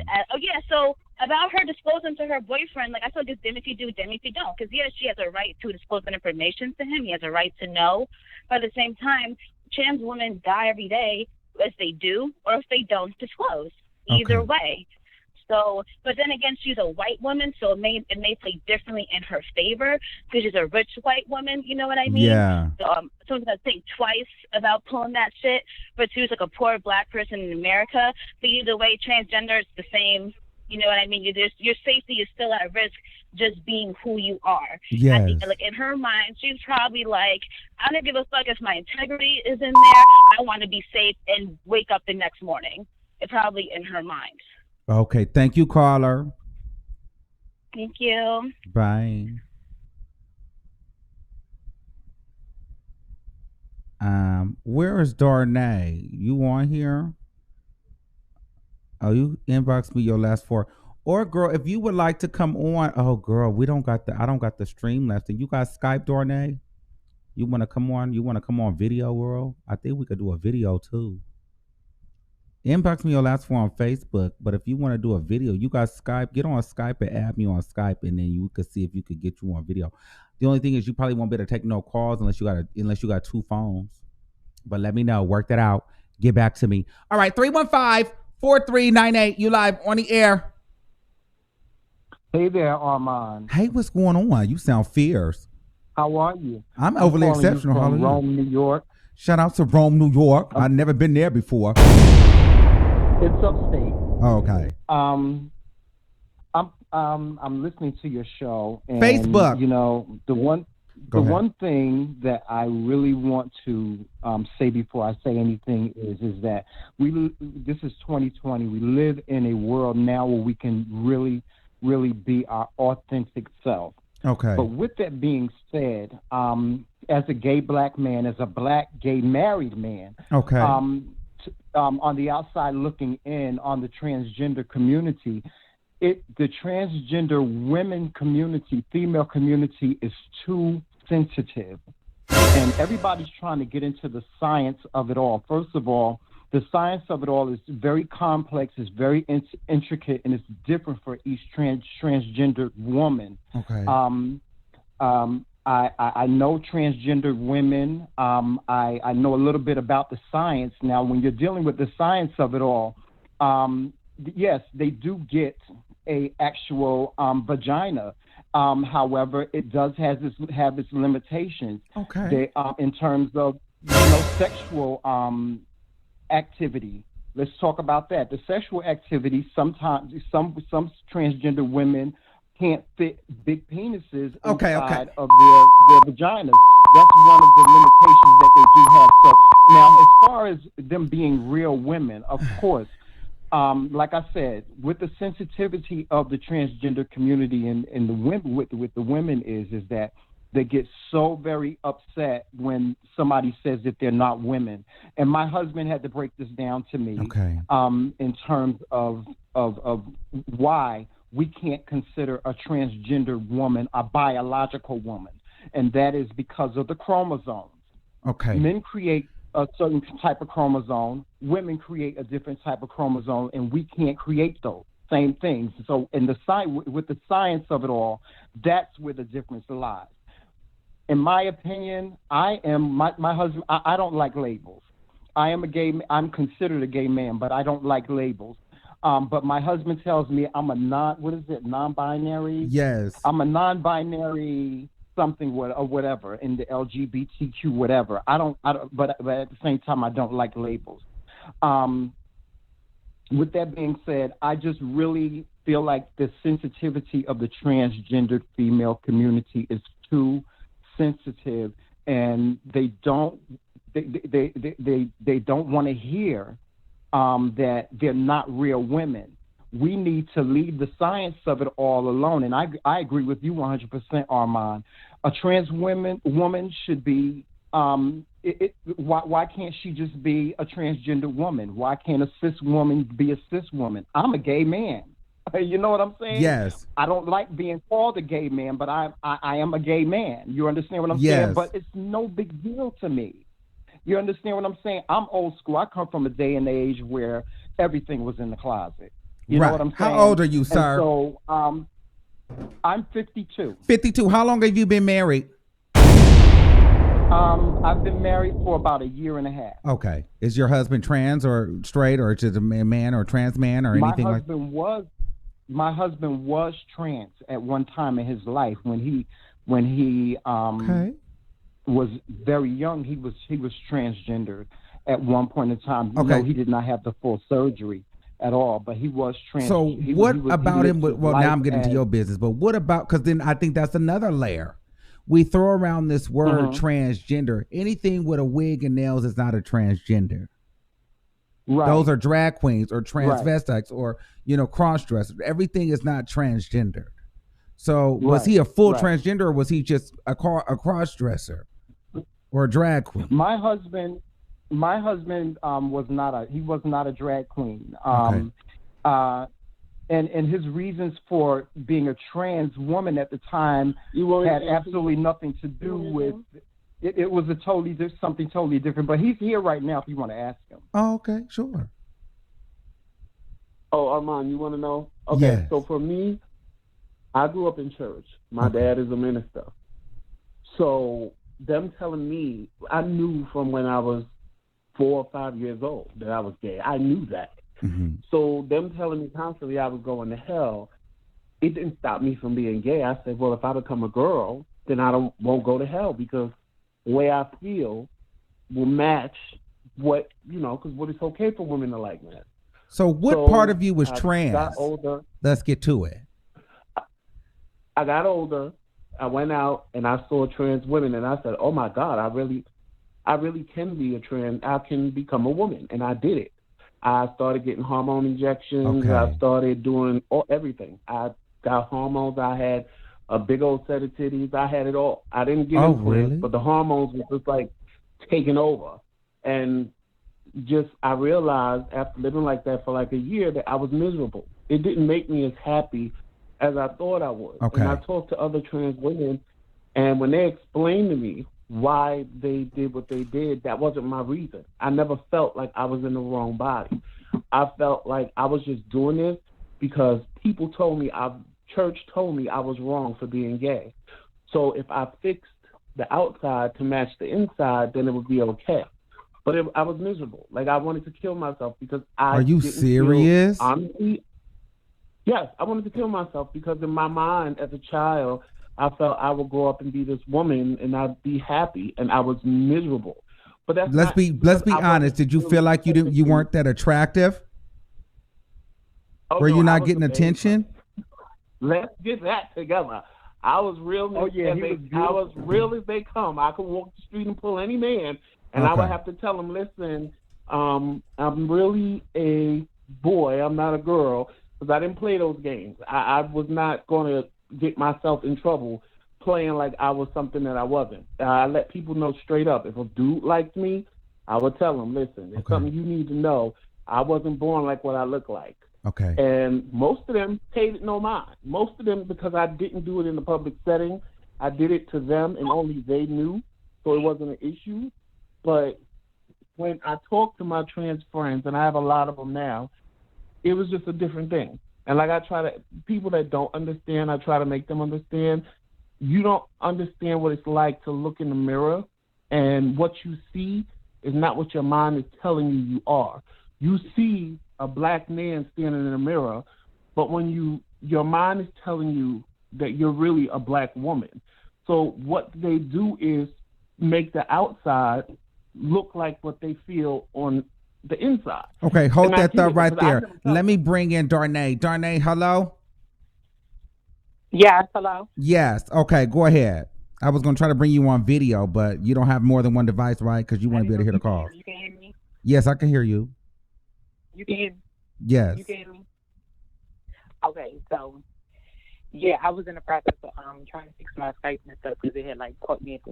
so about her disclosing to her boyfriend, like, I feel just damn if you do, damn if you don't. Because, yes, she has a right to disclose that information to him. He has a right to know. But at the same time, trans women die every day if they do or if they don't disclose. Either way. So, but then again, she's a white woman, so it may play differently in her favor because she's a rich white woman. You know what I mean? Yeah. So, someone's gonna think twice about pulling that shit. But she was like a poor black person in America. So either way, transgender is the same. You know what I mean? Your safety is still at risk just being who you are. Yes. I think, like in her mind, she's probably like, I don't give a fuck if my integrity is in there. I want to be safe and wake up the next morning. It's probably in her mind. Okay, thank you, caller. Thank you. Bye. Where is Darnay? You on here? Oh, you inbox me your last four. Or girl, if you would like to come on, oh girl, I don't got the stream left. And you got Skype, Darnay? You wanna come on? You wanna come on video, world? I think we could do a video too. Inbox me your last four on Facebook. But if you want to do a video, you got Skype, get on Skype and add me on Skype, and then you could see if you could get you on video. The only thing is you probably won't be able to take no calls unless you got two phones. But let me know. Work that out. Get back to me. All right, 315-4398. You live on the air. Hey there, Armon. Hey, what's going on? You sound fierce. How are you? I'm overly calling you exceptional. from Rome, New York. Shout out to Rome, New York. I've never been there before. It's upstate. Oh, okay. I'm listening to your show. And, Facebook. You know, the one thing that I really want to say before I say anything is that this is 2020. We live in a world now where we can really, really be our authentic self. Okay. But with that being said, as a gay black man, as a black gay married man, okay. On the outside looking in on the transgender community, the transgender women community, female community is too sensitive. And everybody's trying to get into the science of it all. First of all, the science of it all is very complex, it's very intricate, and it's different for each transgender woman. Okay. I know transgender women. I know a little bit about the science. Now, when you're dealing with the science of it all, yes, they do get a actual vagina. However, it does have its limitations. Okay. In terms of sexual activity. Let's talk about that. The sexual activity, sometimes some transgender women can't fit big penises inside of their vaginas. That's one of the limitations that they do have. So now, as far as them being real women, of course, like I said, with the sensitivity of the transgender community and the women with the women is that they get so very upset when somebody says that they're not women. And my husband had to break this down to me in terms of why we can't consider a transgender woman a biological woman. And that is because of the chromosomes. Okay. Men create a certain type of chromosome. Women create a different type of chromosome, and we can't create those same things. So in the with the science of it all, that's where the difference lies. In my opinion, my husband, I don't like labels. I'm considered a gay man, but I don't like labels. But my husband tells me I'm a non-binary? Yes. I'm a non-binary something or whatever in the LGBTQ whatever. But at the same time, I don't like labels. With that being said, I just really feel like the sensitivity of the transgender female community is too sensitive, and they don't want to hear that they're not real women. We need to leave the science of it all alone. And I agree with you 100%, Armon. A trans woman should be, why can't she just be a transgender woman? Why can't a cis woman be a cis woman? I'm a gay man. You know what I'm saying? Yes. I don't like being called a gay man, but I am a gay man. You understand what I'm saying? But it's no big deal to me. You understand what I'm saying? I'm old school. I come from a day and age where everything was in the closet. You know what I'm saying? How old are you, sir? And so I'm 52. 52. How long have you been married? I've been married for about a year and a half. Okay. Is your husband trans or straight or just a man or trans man or anything like that? My husband was trans at one time in his life when he was very young. He was transgender at one point in time. Okay. No, he did not have the full surgery at all, but he was trans. So what about him? Well, now I'm getting to your business, but what about, because then I think that's another layer. We throw around this word transgender. Anything with a wig and nails is not a transgender. Right. Those are drag queens or transvestites or, cross dressers. Everything is not transgender. So was he a full transgender or was he just a cross dresser? or a drag queen? My husband was not a drag queen. And his reasons for being a trans woman at the time had absolutely nothing to do with it. It was something totally different. But he's here right now if you want to ask him. Oh, okay, sure. Oh, Armon, you want to know? Okay, yes. So for me, I grew up in church. My dad is a minister. So them telling me, I knew from when I was 4 or 5 years old that I was gay. I knew that. Mm-hmm. So them telling me constantly I was going to hell, it didn't stop me from being gay. I said, well, if I become a girl, then I won't go to hell because the way I feel will match what, because it's okay for women to like men. So what part of you was trans? I got older. Let's get to it. I got older. I went out and I saw trans women and I said, oh my God, I really can be a trans. I can become a woman. And I did it. I started getting hormone injections. Okay. I started doing everything. I got hormones. I had a big old set of titties. I had it all. I didn't get implants, really? but the hormones were just like taking over. And I realized after living like that for like a year that I was miserable. It didn't make me as happy as I thought I would. Okay. And I talked to other trans women, and when they explained to me why they did what they did, that wasn't my reason. I never felt like I was in the wrong body. I felt like I was just doing this because people told me, church told me I was wrong for being gay. So if I fixed the outside to match the inside, then it would be okay. But I was miserable. Like I wanted to kill myself because Are you serious? Honestly, yes, I wanted to kill myself because in my mind as a child, I felt I would grow up and be this woman and I'd be happy, and I was miserable. But let's be honest. Did you feel like you weren't that attractive? Were you not getting attention? Let's get that together. I was real. I was real as they come. I could walk the street and pull any man, and I would have to tell him, listen, I'm really a boy. I'm not a girl, because I didn't play those games. I was not going to get myself in trouble playing like I was something that I wasn't. I let people know straight up. If a dude liked me, I would tell him, listen, it's something you need to know. I wasn't born like what I look like. Okay. And most of them paid it no mind. Most of them, because I didn't do it in the public setting, I did it to them and only they knew, so it wasn't an issue. But when I talk to my trans friends, and I have a lot of them now, it was just a different thing. And like people that don't understand, I try to make them understand. You don't understand what it's like to look in the mirror, and what you see is not what your mind is telling you are. You see a black man standing in a mirror, but when your mind is telling you that you're really a black woman. So what they do is make the outside look like what they feel on the inside. Okay, hold that thought right there. Let me bring in Darnay. Darnay, hello? Yes, hello? Yes, okay, go ahead. I was going to try to bring you on video, but you don't have more than one device, right? Because you want to be able to hear the call. You can hear me? Yes, I can hear you. You can hear me? Yes. You can hear me? Okay, so, yeah, I was in the process of trying to fix my Skype and stuff because it had, caught me at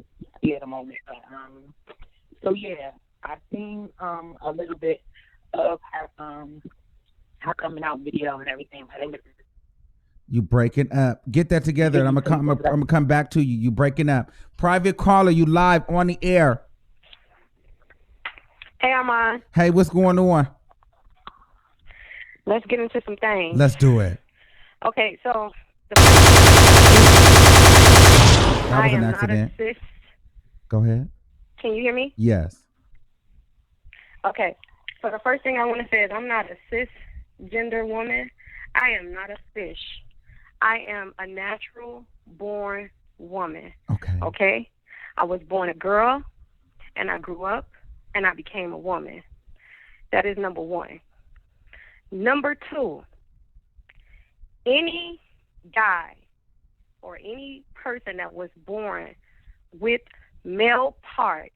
the moment. But, so, yeah, I've seen a little bit of her coming out video and everything. You breaking up. Get that together, and I'm gonna come back to you. You breaking up. Private caller, you live on the air. Hey, Armon. Hey, what's going on? Let's get into some things. Let's do it. Okay, so That was an accident. Not a cis. Go ahead. Can you hear me? Yes. Okay. So the first thing I want to say is I'm not a cisgender woman. I am not a fish. I am a natural born woman. Okay. Okay? I was born a girl, and I grew up, and I became a woman. That is number one. Number two, any guy or any person that was born with male parts,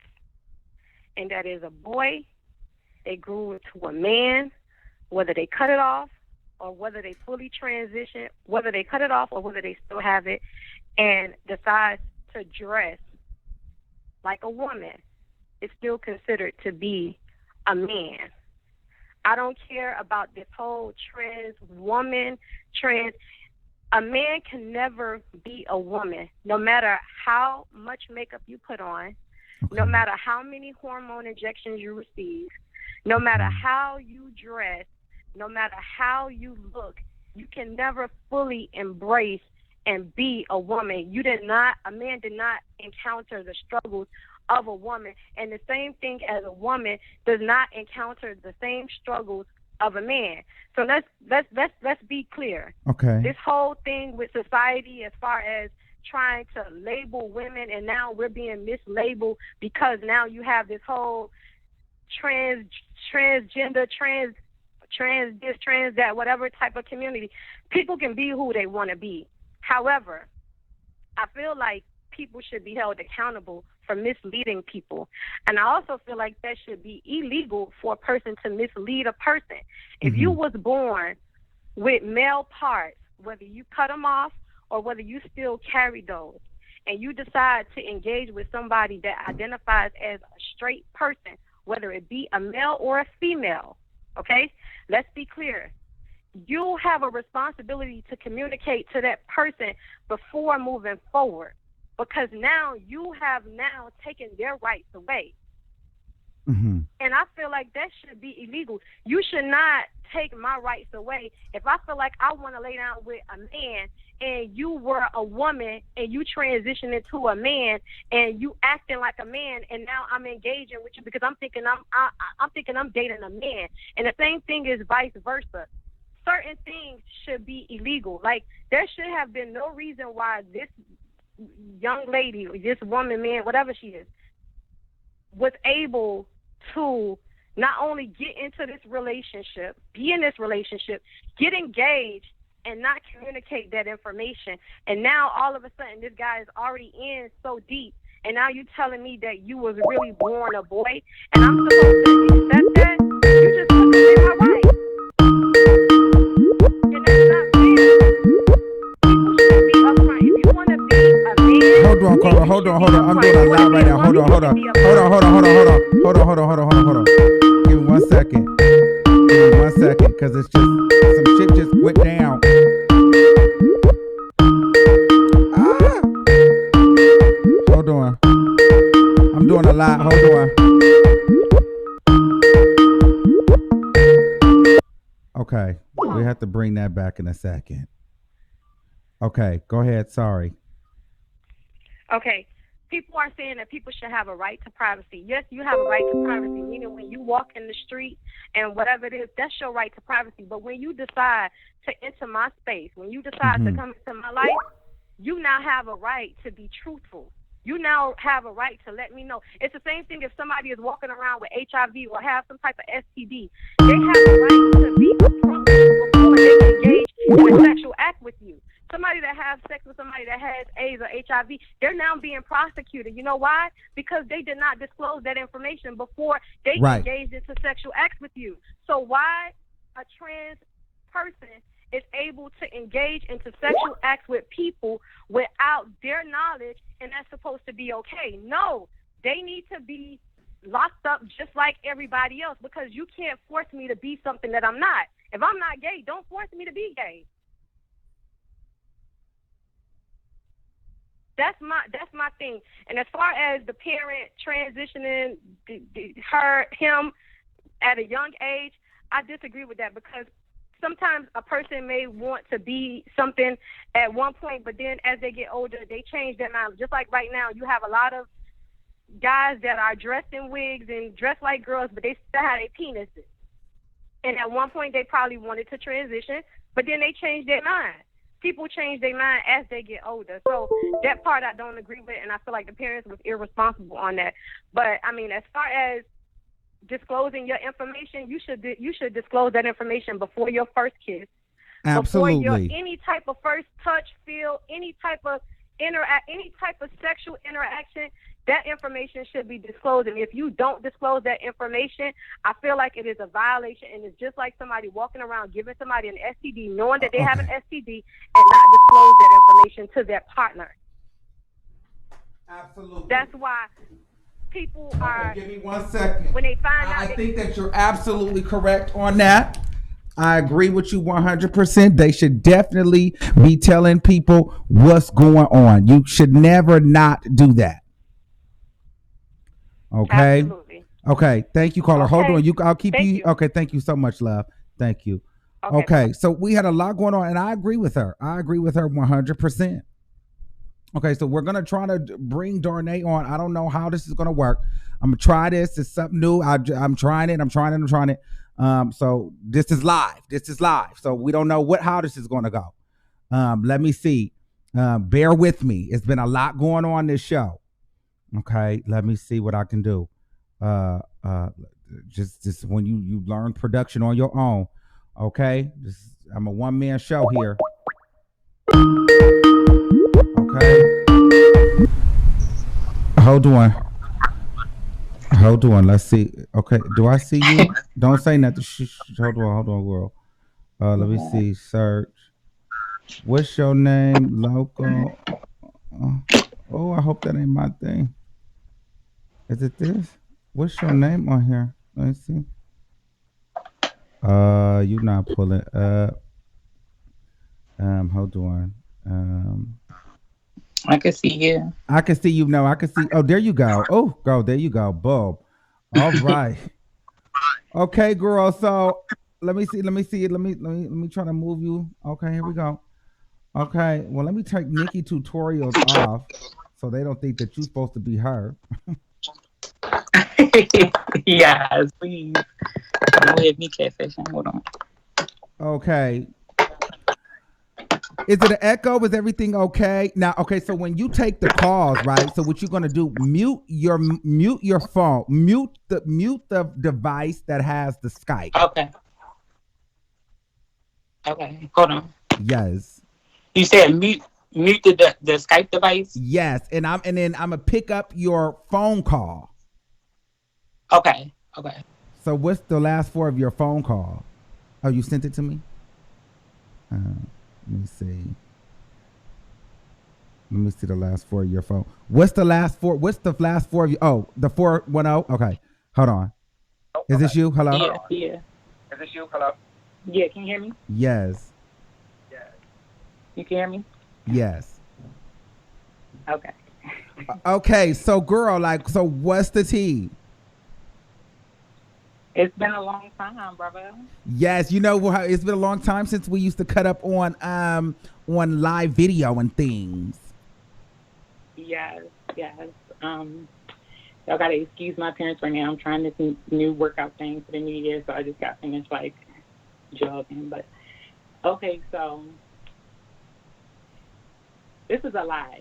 and that is a boy, they grew into a man, whether they cut it off or whether they fully transition, whether they cut it off or whether they still have it, and decides to dress like a woman is still considered to be a man. I don't care about this whole trans woman, trans. A man can never be a woman, no matter how much makeup you put on, no matter how many hormone injections you receive, no matter how you dress, no matter how you look. You can never fully embrace and be a woman. A man did not encounter the struggles of a woman, and the same thing as a woman does not encounter the same struggles of a man. So let's be clear. Okay. This whole thing with society, as far as trying to label women, and now we're being mislabeled because now you have this whole transgender, trans this, trans that, whatever type of community. People can be who they want to be. However, I feel like people should be held accountable for misleading people. And I also feel like that should be illegal for a person to mislead a person. If you was born with male parts, whether you cut them off or whether you still carry those, and you decide to engage with somebody that identifies as a straight person, whether it be a male or a female, okay? Let's be clear. You have a responsibility to communicate to that person before moving forward, because now you have now taken their rights away. And I feel like that should be illegal. You should not take my rights away. If I feel like I want to lay down with a man and you were a woman and you transition into a man and you acting like a man, and now I'm engaging with you because I'm thinking I'm dating a man. And the same thing is vice versa. Certain things should be illegal. Like, there should have been no reason why this young lady, this woman, man, whatever she is, was able to not only get into this relationship, be in this relationship, get engaged, and not communicate that information. And now all of a sudden this guy is already in so deep, and now you telling me that you was really born a boy, and I'm supposed to accept that? You just took away my right. And that's not fair. People should be upfront. If you want to be a man... Hold on. I'm doing a lot right now. Hold on. Give me 1 second. Because it's just, some shit just went down. Hold on. I'm doing a lot. Hold on. Okay. We have to bring that back in a second. Okay. Go ahead. Sorry. Okay. People are saying that people should have a right to privacy. Yes, you have a right to privacy, meaning when you walk in the street and whatever it is, that's your right to privacy. But when you decide to enter my space, when you decide to come into my life, you now have a right to be truthful. You now have a right to let me know. It's the same thing if somebody is walking around with HIV or have some type of STD. They have a right to be upfront before they engage in a sexual act with you. Somebody that has sex with somebody that has AIDS or HIV, they're now being prosecuted. You know why? Because they did not disclose that information before they engaged into sexual acts with you. So why a trans person is able to engage into sexual acts with people without their knowledge, and that's supposed to be okay? No, they need to be locked up just like everybody else, because you can't force me to be something that I'm not. If I'm not gay, don't force me to be gay. That's my thing. And as far as the parent transitioning him at a young age, I disagree with that, because sometimes a person may want to be something at one point, but then as they get older, they change their mind. Just like right now, you have a lot of guys that are dressed in wigs and dressed like girls, but they still have their penises. And at one point, they probably wanted to transition, but then they changed their mind. People change their mind as they get older. So that part I don't agree with, and I feel like the parents was irresponsible on that. But, I mean, as far as disclosing your information, you should disclose that information before your first kiss. Absolutely. Before your any type of first touch, feel, any type of sexual interaction, that information should be disclosed. And if you don't disclose that information, I feel like it is a violation, and it's just like somebody walking around giving somebody an STD, knowing that they have an STD, and not disclose that information to their partner. Absolutely. That's why people are. Give me 1 second. When they find out, I think that you're absolutely correct on that. I agree with you 100%. They should definitely be telling people what's going on. You should never not do that. Okay. Absolutely. Okay. Thank you, caller. Okay. Hold on. I'll keep Thank you. you. Okay. Thank you so much, love. Thank you. Okay. So we had a lot going on, and I agree with her. 100%. Okay. So we're gonna try to bring Darnay on. I don't know how this is gonna work. I'm gonna try this. It's something new. I'm trying it. I'm trying it. So this is live. So we don't know how this is going to go. Let me see. Bear with me. It's been a lot going on this show. Okay. Let me see what I can do. Just when you learn production on your own. Okay. I'm a one-man show here. Okay. Hold on. Let's see. Okay. Do I see you? Don't say nothing. Hold on, girl. Let me see. Search. What's your name? Local. Oh, I hope that ain't my thing. Is it this? What's your name on here? Let me see. You not pulling up. Hold on. I can see you. I can see you. No, I can see. Oh, there you go. Oh, go. There you go. Boom. All right. Okay, girl. So let me see. Let me try to move you. Okay, here we go. Okay. Well, let me take NIKKI tutorials off so they don't think that you're supposed to be her. Yes, please. Don't let me catfishing. Hold on. Okay. Is it an echo? Is everything okay? Now, okay, so when you take the calls, right? So what you're gonna do, mute your phone, mute the device that has the Skype. Okay. Hold on. Yes. You said mute the Skype device? Yes, and then I'm gonna pick up your phone call. Okay. So what's the last four of your phone call? Oh, you sent it to me? Let me see. Let me see the last four of your phone. What's the last four of you? Oh, the 410? Okay. Hold on. Is this you? Hello? Yeah. Is this you? Hello? Yeah, can you hear me? Yes. You can hear me? Yes. Okay. Okay, so girl, so what's the tea? It's been a long time, brother. Yes, it's been a long time since we used to cut up on live video and things. Yes. Y'all gotta excuse my parents right now. I'm trying this new workout thing for the new year, so I just got finished jogging. But okay, so this is a lie.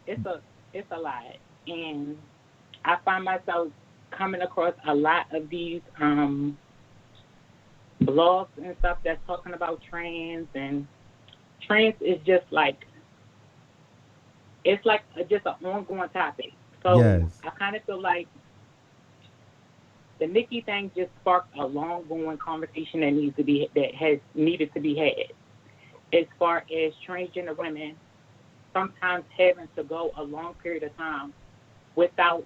It's a lie, and I find myself coming across a lot of these blogs and stuff that's talking about trans, and trans is just it's just an ongoing topic. So yes. I kind of feel like the NIKKI thing just sparked a long-going conversation that has needed to be had. As far as transgender women sometimes having to go a long period of time without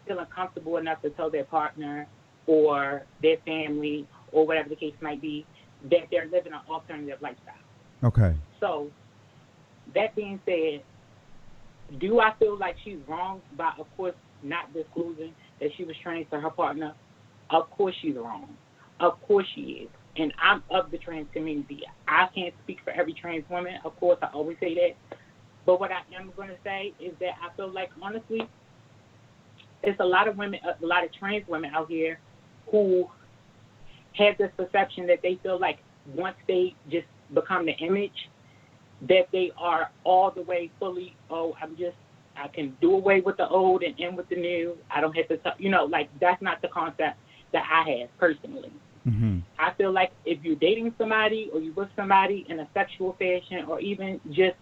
feeling comfortable enough to tell their partner or their family or whatever the case might be that they're living an alternative lifestyle. Okay. So that being said, do I feel like she's wrong by, of course, not disclosing that she was trans to her partner? Of course she's wrong. Of course she is. And I'm of the trans community. I can't speak for every trans woman. Of course, I always say that. But what I am going to say is that I feel like, honestly, it's a lot of trans women out here who have this perception that they feel like once they just become the image, that they are all the way fully, I can do away with the old and in with the new. I don't have to, that's not the concept that I have personally. Mm-hmm. I feel like if you're dating somebody or you're with somebody in a sexual fashion or even just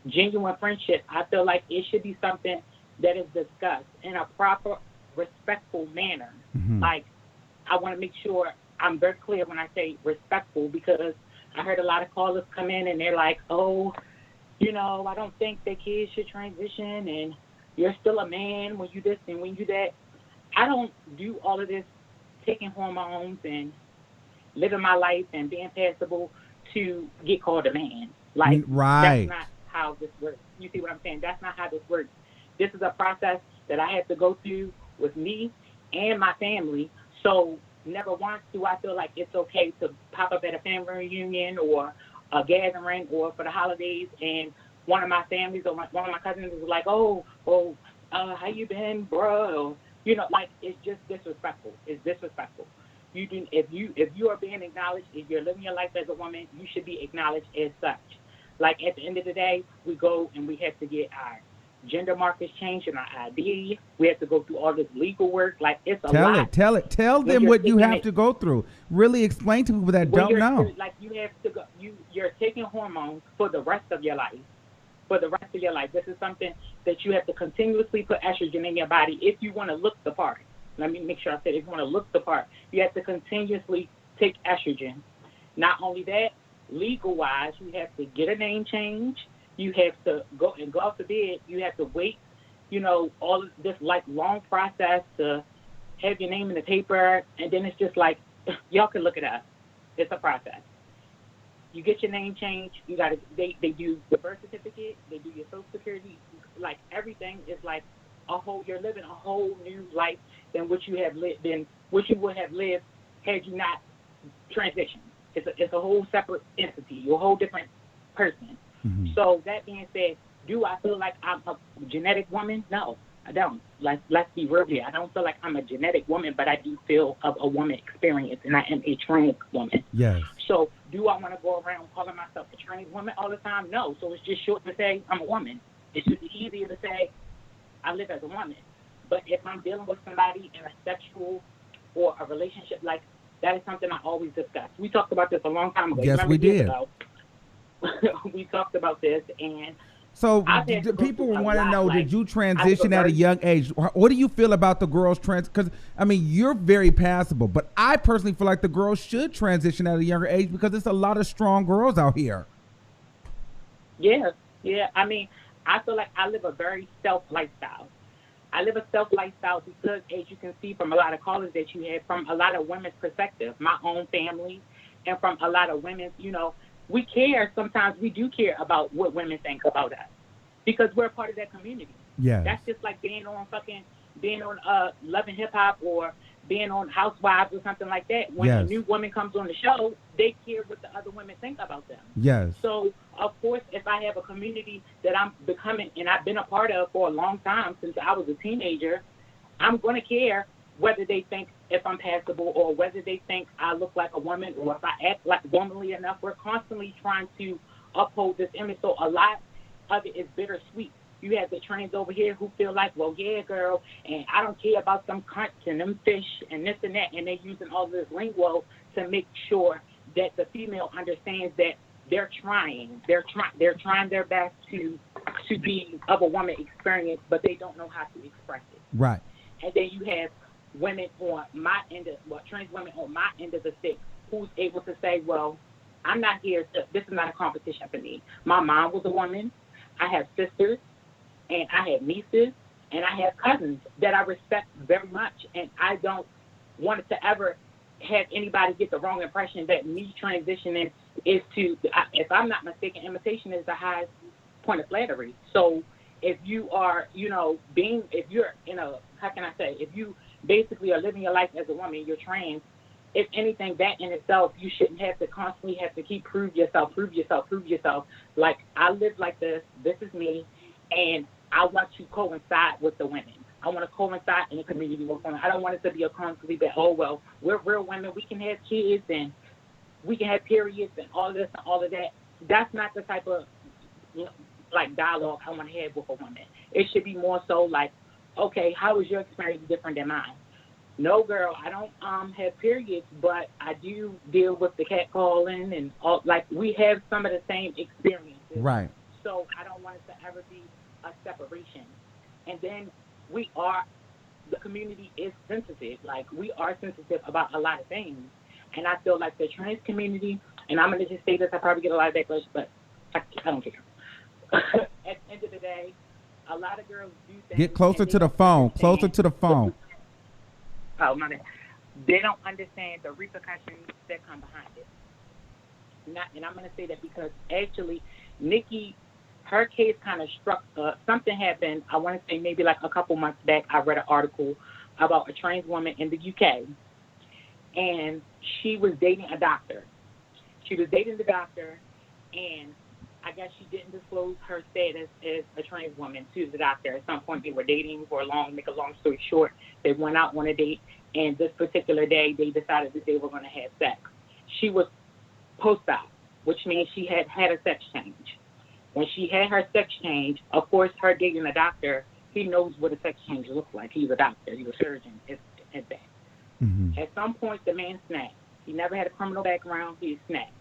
genuine friendship, I feel like it should be something that is discussed in a proper, respectful manner. Mm-hmm. I want to make sure I'm very clear when I say respectful, because I heard a lot of callers come in and they're like, I don't think that kids should transition and you're still a man when you this and when you that. I don't do all of this taking hormones and living my life and being passable to get called a man. Like, right. That's not how this works. You see what I'm saying? That's not how this works. This is a process that I have to go through with me and my family. So never once do I feel like it's okay to pop up at a family reunion or a gathering or for the holidays, and one of my families or one of my cousins is like, how you been, bro? Or, like, it's just disrespectful. It's disrespectful. If you are being acknowledged, if you're living your life as a woman, you should be acknowledged as such. Like, at the end of the day, we go and we have to get our gender markers changed in our ID. We have to go through all this legal work. Like, it's a lot. Tell them what you have to go through. Really explain to people that don't know. Like, you have to go. You're taking hormones for the rest of your life. For the rest of your life, this is something that you have to continuously put estrogen in your body if you want to look the part. Let me make sure I said if you want to look the part, you have to continuously take estrogen. Not only that, legal-wise, you have to get a name change. You have to go off the bed. You have to wait, all of this, like, long process to have your name in the paper. And then it's just like, y'all can look it up. It's a process. You get your name changed. You got to, they do the birth certificate. They do your Social Security. Like, everything is like you're living a whole new life than what you would have lived had you not transitioned. It's a whole separate entity. You're a whole different person. Mm-hmm. So that being said, do I feel like I'm a genetic woman? No, I don't. Let's be real here. I don't feel like I'm a genetic woman, but I do feel of a woman experience, and I am a trans woman. Yes. So do I want to go around calling myself a trans woman all the time? No. So it's just short to say I'm a woman. It's just easier to say I live as a woman. But if I'm dealing with somebody in a sexual or a relationship, like, that is something I always discuss. We talked about this a long time ago. Yes, we did. We talked about this, and so people want to know, did you transition at a young age? What do you feel about the girls because you're very passable, but I personally feel like the girls should transition at a younger age because there's a lot of strong girls out here. Yeah. I feel like I live a very self lifestyle. I live a self lifestyle because, as you can see from a lot of callers that you had, from a lot of women's perspective, my own family, and from a lot of women's, we care. Sometimes we do care about what women think about us because we're a part of that community. Yeah. That's just like being on Love and Hip Hop or being on Housewives or something like that. When a new woman comes on the show, they care what the other women think about them. Yes. So, of course, if I have a community that I'm becoming and I've been a part of for a long time since I was a teenager, I'm going to care whether they think if I'm passable or whether they think I look like a woman or if I act like womanly enough. We're constantly trying to uphold this image. So a lot of it is bittersweet. You have the trans over here who feel like, well, yeah, girl, and I don't care about them cunts and them fish and this and that, and they're using all this lingo to make sure that the female understands that they're trying. They're trying their best to be of a woman experience, but they don't know how to express it. Right. And then you have women on my end trans women on my end of the stick who's able to say, well, I'm not here this is not a competition for me. My mom was a woman. I have sisters, and I have nieces, and I have cousins that I respect very much, and I don't want it to ever have anybody get the wrong impression that me transitioning is if I'm not mistaken, imitation is the highest point of flattery. So if you are, if you're if you basically are living your life as a woman, you're trans, if anything, that in itself, you shouldn't have to constantly have to keep prove yourself. Like, I live like this is me, and I want to coincide with the women. I want to coincide in the community with women. I don't want it to be a constantly that, oh, well, we're real women, we can have kids, and we can have periods, and all this and all of that. That's not the type of, dialogue I want to have with a woman. It should be more so like, okay, how is your experience different than mine? No, girl, I don't have periods, but I do deal with the catcalling and all. Like, we have some of the same experiences. Right. So I don't want it to ever be a separation. And then the community is sensitive. Like, we are sensitive about a lot of things. And I feel like the trans community, and I'm going to just say this, I probably get a lot of backlash, but I don't care. At the end of the day, a lot of girls do things. Get closer to the phone. Closer to the phone. Oh, my bad. They don't understand the repercussions that come behind it. And I'm going to say that because actually, NIKKI, her case kind of struck, something happened, I want to say maybe like a couple months back, I read an article about a trans woman in the UK, and she was dating a doctor. She was dating the doctor, and I guess she didn't disclose her status as a trans woman to the doctor. At some point, they were dating for make a long story short, they went out on a date, and this particular day, they decided that they were going to have sex. She was post-op, which means she had had a sex change. When she had her sex change, of course, her dating a doctor, he knows what a sex change looks like. He's a doctor. He's a surgeon at that. Mm-hmm. At some point, the man snapped. He never had a criminal background. He snapped.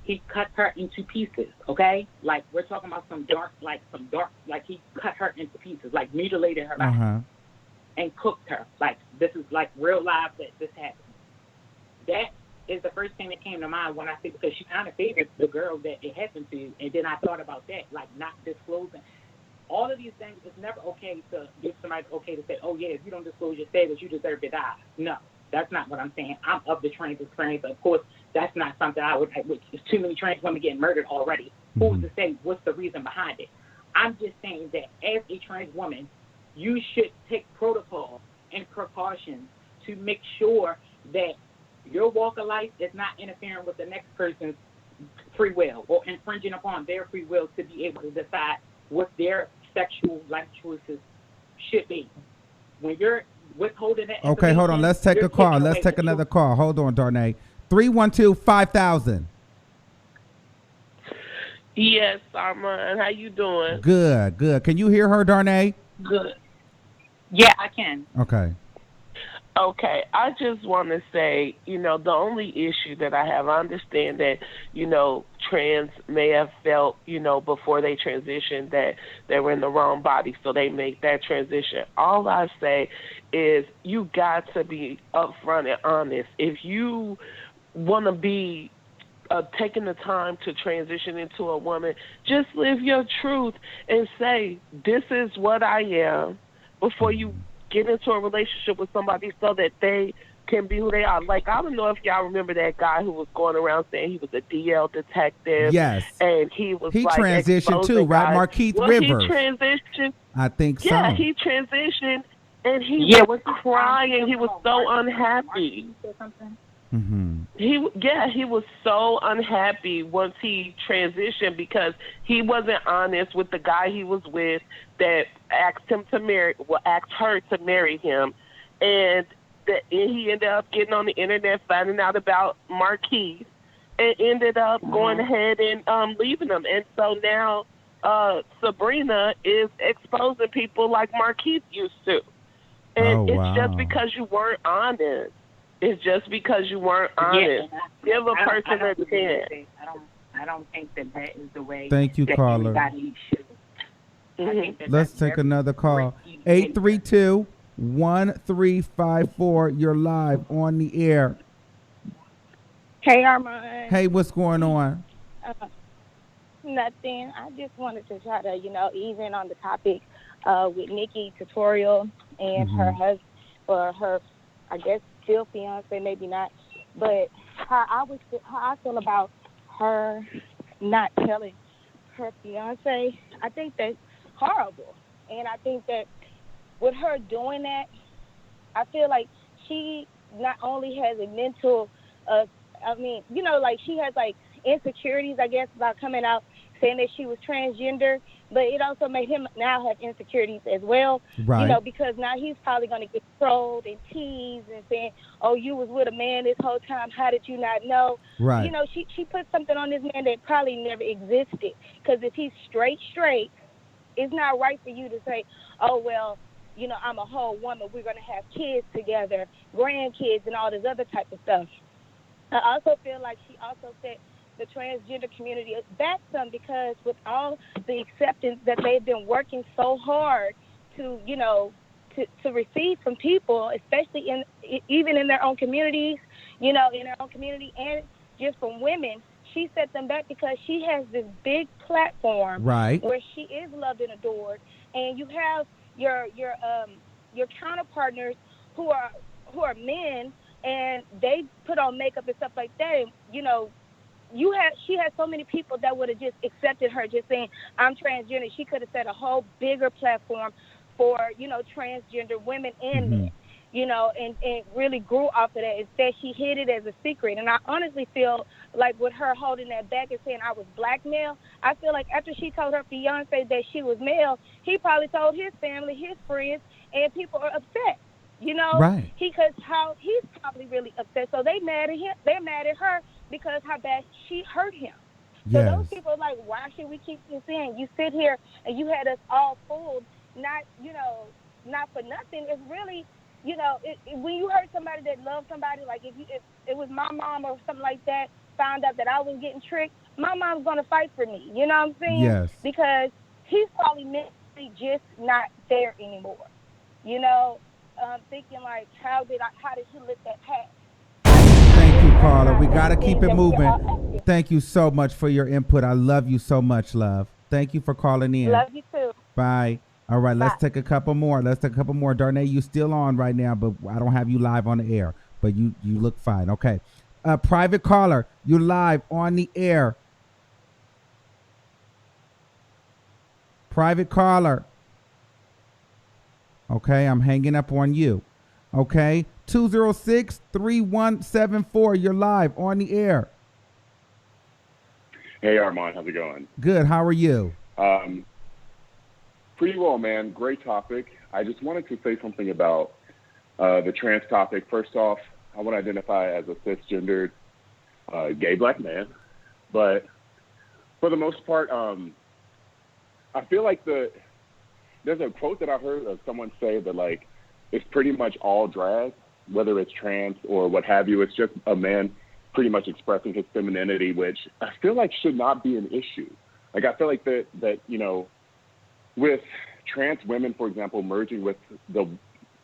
He cut her into pieces, okay? Like, we're talking about some dark, like he cut her into pieces, like mutilated her body and cooked her. Like, this is like real life that this happened. That is the first thing that came to mind when I think, because she kind of favored the girl that it happened to, and then I thought about that, like not disclosing. All of these things, it's never okay to give somebody okay to say, oh yeah, if you don't disclose your status, you deserve to die. No, that's not what I'm saying. I'm of the trans experience. Of course, that's not something I would, there's too many trans women getting murdered already. Who's to say what's the reason behind it? I'm just saying that as a trans woman, you should take protocol and precautions to make sure that your walk of life is not interfering with the next person's free will or infringing upon their free will to be able to decide what their sexual life choices should be. When you're withholding that Okay, hold on. Let's take a call. Let's take another call. Hold on, Darnay. 312-5000. Yes, Armon. How you doing? Good, good. Can you hear her, Darnay? Good. Yeah, I can. Okay. Okay, I just want to say, the only issue that I have, I understand that, trans may have felt, before they transitioned that they were in the wrong body, so they make that transition. All I say is you got to be upfront and honest. If you want to be taking the time to transition into a woman, just live your truth and say, this is what I am, before you get into a relationship with somebody so that they can be who they are. Like, I don't know if y'all remember that guy who was going around saying he was a DL detective. Yes. And he transitioned too, right? Markeith Rivers. He transitioned. I think so. Yeah, he transitioned, and he was crying. He was so unhappy. Mm-hmm. He was so unhappy once he transitioned because he wasn't honest with the guy he was with that asked her to marry him, and he ended up getting on the internet, finding out about Marquise, and ended up going ahead and leaving him. And so now Sabrina is exposing people like Marquise used to, and it's just because you weren't honest. It's just because you weren't honest. Give a person a chance. I don't think that is the way. Thank you, that caller. Everybody should. Let's take another call. 832-1354. You're live on the air. Hey, Armon. Hey, what's going on? Nothing. I just wanted to try to, ease in on the topic with NIKKI Tutorial and her husband, or her, I guess, still fiance, maybe not. But how I feel about her not telling her fiance, I think that's horrible. And I think that with her doing that, I feel like she not only has a mental, she has like insecurities, I guess, about coming out saying that she was transgender, but it also made him now have insecurities as well. Right. Because now he's probably going to get trolled and teased and saying, oh, you was with a man this whole time. How did you not know? Right. She put something on this man that probably never existed. Because if he's straight, it's not right for you to say, oh, well, I'm a whole woman. We're going to have kids together, grandkids, and all this other type of stuff. I also feel like she also set the transgender community back some, because with all the acceptance that they've been working so hard to receive from people, especially even in their own communities, in their own community, and just from women, she set them back because she has this big platform, right, where she is loved and adored, and you have your counterpartners who are who are men and they put on makeup and stuff like that, and, you know, she had so many people that would have just accepted her just saying, I'm transgender. She could have set a whole bigger platform for, you know, transgender women and men, you know, and really grew off of that. Instead, she hid it as a secret. And I honestly feel like with her holding that back and saying I was black male, I feel like after she told her fiance that she was male, he probably told his family, his friends, and people are upset. You know, right? He's probably really upset. So they mad at him. They're mad at her because how bad she hurt him. So Yes. those people are like, why should we keep you saying? You sit here and you had us all fooled, not for nothing. It's really, you know, when you hurt somebody that loves somebody, like if it was my mom or something like that, found out that I was getting tricked, my mom's gonna fight for me. You know what I'm saying? Yes. Because he's probably mentally just not there anymore. You know. Thinking like, how did he let that pass? Thank you, caller. We got to keep it moving. Thank you so much for your input. I love you so much, love. Thank you for calling in. Love you too. Bye. All right, let's take a couple more. Darnay, you still on right now, but I don't have you live on the air. But you look fine. Okay. Private caller, you're live on the air. Private caller. Okay, I'm hanging up on you. Okay, 206-3174. You're live on the air. Hey, Armon, how's it going? Good. How are you? Pretty well, man. Great topic. I just wanted to say something about the trans topic. First off, I want to identify as a cisgendered gay black man. But for the most part, I feel like there's a quote that I heard of someone say that, like, it's pretty much all drag, whether it's trans or what have you. It's just a man pretty much expressing his femininity, which I feel like should not be an issue. Like, I feel like that you know, with trans women, for example, merging with the,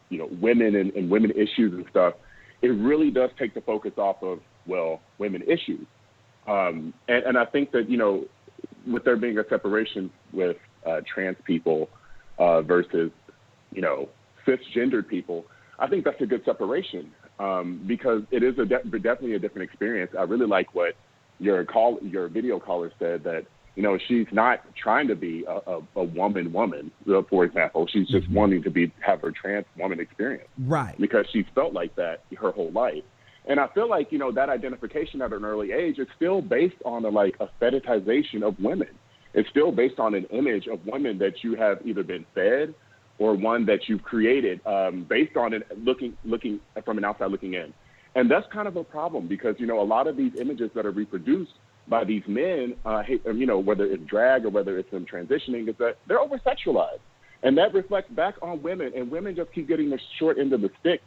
you know, women and women issues and stuff, it really does take the focus off of, well, women issues. And I think that, you know, with there being a separation with trans people, versus, you know, cisgendered people, I think that's a good separation because it is definitely a different experience. I really like what your video caller said, that, you know, she's not trying to be a woman, for example. She's just wanting to have her trans woman experience. Right. Because she's felt like that her whole life. And I feel like, you know, that identification at an early age is still based on a fetishization of women. It's still based on an image of women that you have either been fed or one that you've created based on it, looking from an outside looking in. And that's kind of a problem because, you know, a lot of these images that are reproduced by these men, you know, whether it's drag or whether it's them transitioning, is that they're over-sexualized. And that reflects back on women, and women just keep getting the short end of the stick,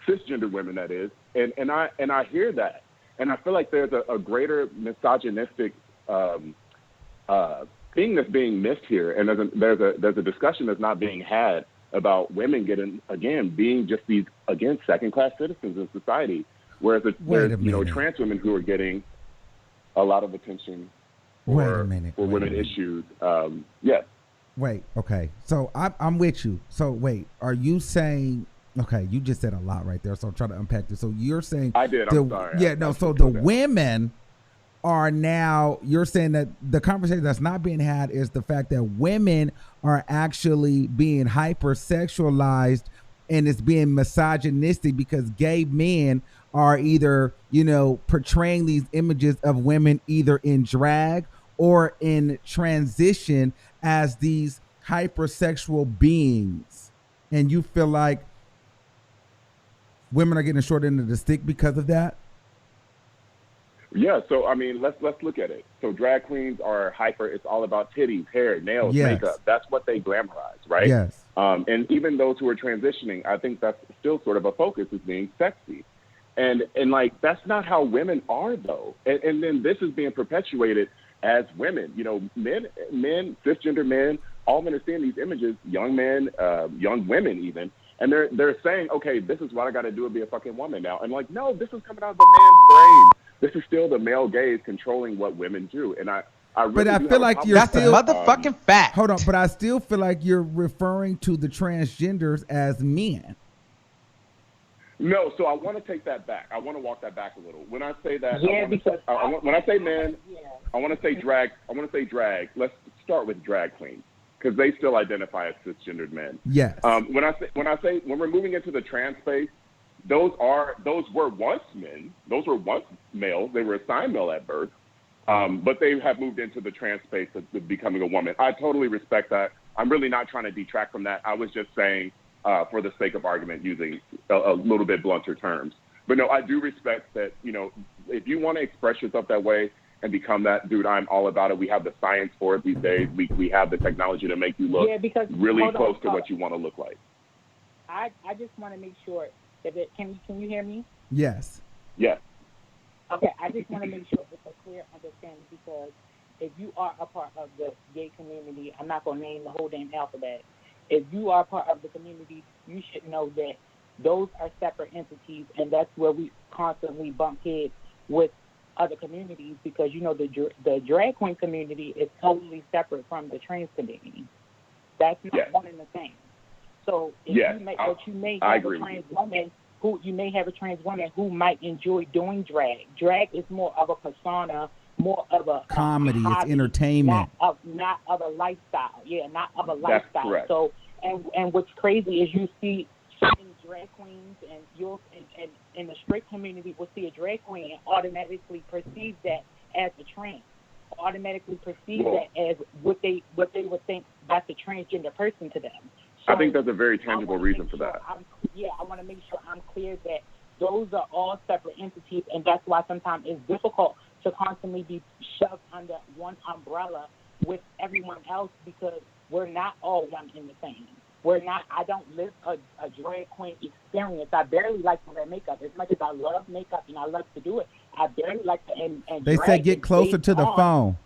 cisgender women, that is. And I hear that. And I feel like there's a greater misogynistic thing that's being missed here, and there's a discussion that's not being had about women being just these second-class citizens in society, whereas there's you know, trans women who are getting a lot of attention for women issues. Yes. Wait. Okay. So I'm with you. So wait, are you saying? Okay, you just said a lot right there, so I'm trying to unpack this. So you're saying I did. I'm sorry. Yeah. No. So the women are now, you're saying that the conversation that's not being had is the fact that women are actually being hypersexualized and it's being misogynistic because gay men are either, you know, portraying these images of women either in drag or in transition as these hypersexual beings. And you feel like women are getting a short end of the stick because of that? Yeah, so I mean, let's look at it. So drag queens are hyper. It's all about titties, hair, nails, makeup. That's what they glamorize, right? Yes. And even those who are transitioning, I think that's still sort of a focus, is being sexy. And like, that's not how women are, though. And then this is being perpetuated as women. You know, men, cisgender men, all men are seeing these images, young men, young women even, and they're saying, okay, this is what I got to do to be a fucking woman now. And like, no, this is coming out of the man's brain. This is still the male gaze controlling what women do. And I really but I feel like you're still motherfucking fact. Hold on, but I still feel like you're referring to the transgenders as men. No, so I want to take that back. I want to walk that back a little. When I say that, Yeah, when I say men, I want to say drag. I want to say drag. Let's start with drag queens because they still identify as cisgendered men. Yes. When we're moving into the trans space, those were once men. Those were once male. They were assigned male at birth, but they have moved into the trans space of becoming a woman. I totally respect that. I'm really not trying to detract from that. I was just saying. For the sake of argument, using a little bit blunter terms. But no, I do respect that, if you want to express yourself that way and become that, dude, I'm all about it. We have the science for it these days. We have the technology to make you look really close to what you want to look like. I just want to make sure that can you hear me? Yes. Yes. Okay, I just want to make sure it's a clear understanding because if you are a part of the gay community, I'm not going to name the whole damn alphabet. If you are part of the community, you should know that those are separate entities, and that's where we constantly bump heads with other communities because, the drag queen community is totally separate from the trans community. That's not one and the same. So if you may have a trans woman you may have a trans woman who might enjoy doing drag. Drag is more of a persona, more of a comedy. Hobby, it's entertainment. Not of a lifestyle. Yeah, not of a That's lifestyle. Correct. So and what's crazy is you see certain drag queens and you'll and in the straight community will see a drag queen and automatically perceive that as a trans. Automatically perceive that as what they would think that's a transgender person to them. So I think that's a very tangible reason for that. I want to make sure I'm clear that those are all separate entities, and that's why sometimes it's difficult to constantly be shoved under one umbrella with everyone else because we're not all one in the same. We're not. I don't live a drag queen experience. I barely like to wear makeup. As much as I love makeup and I love to do it, I barely like to. And they say get closer to the phone.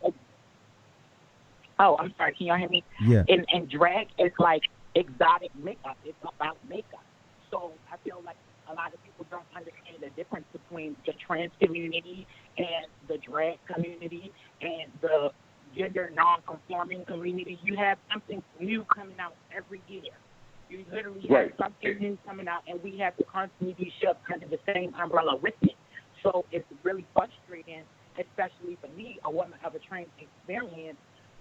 Oh, I'm sorry. Can y'all hear me? Yeah. And drag is like exotic makeup. It's about makeup. So I feel like a lot of people don't understand the difference between the trans community and the drag community and the gender non-conforming community. You have something new coming out every year. You literally have something new coming out, and we have to constantly be shoved under the same umbrella with it. So it's really frustrating, especially for me, a woman of a trans experience,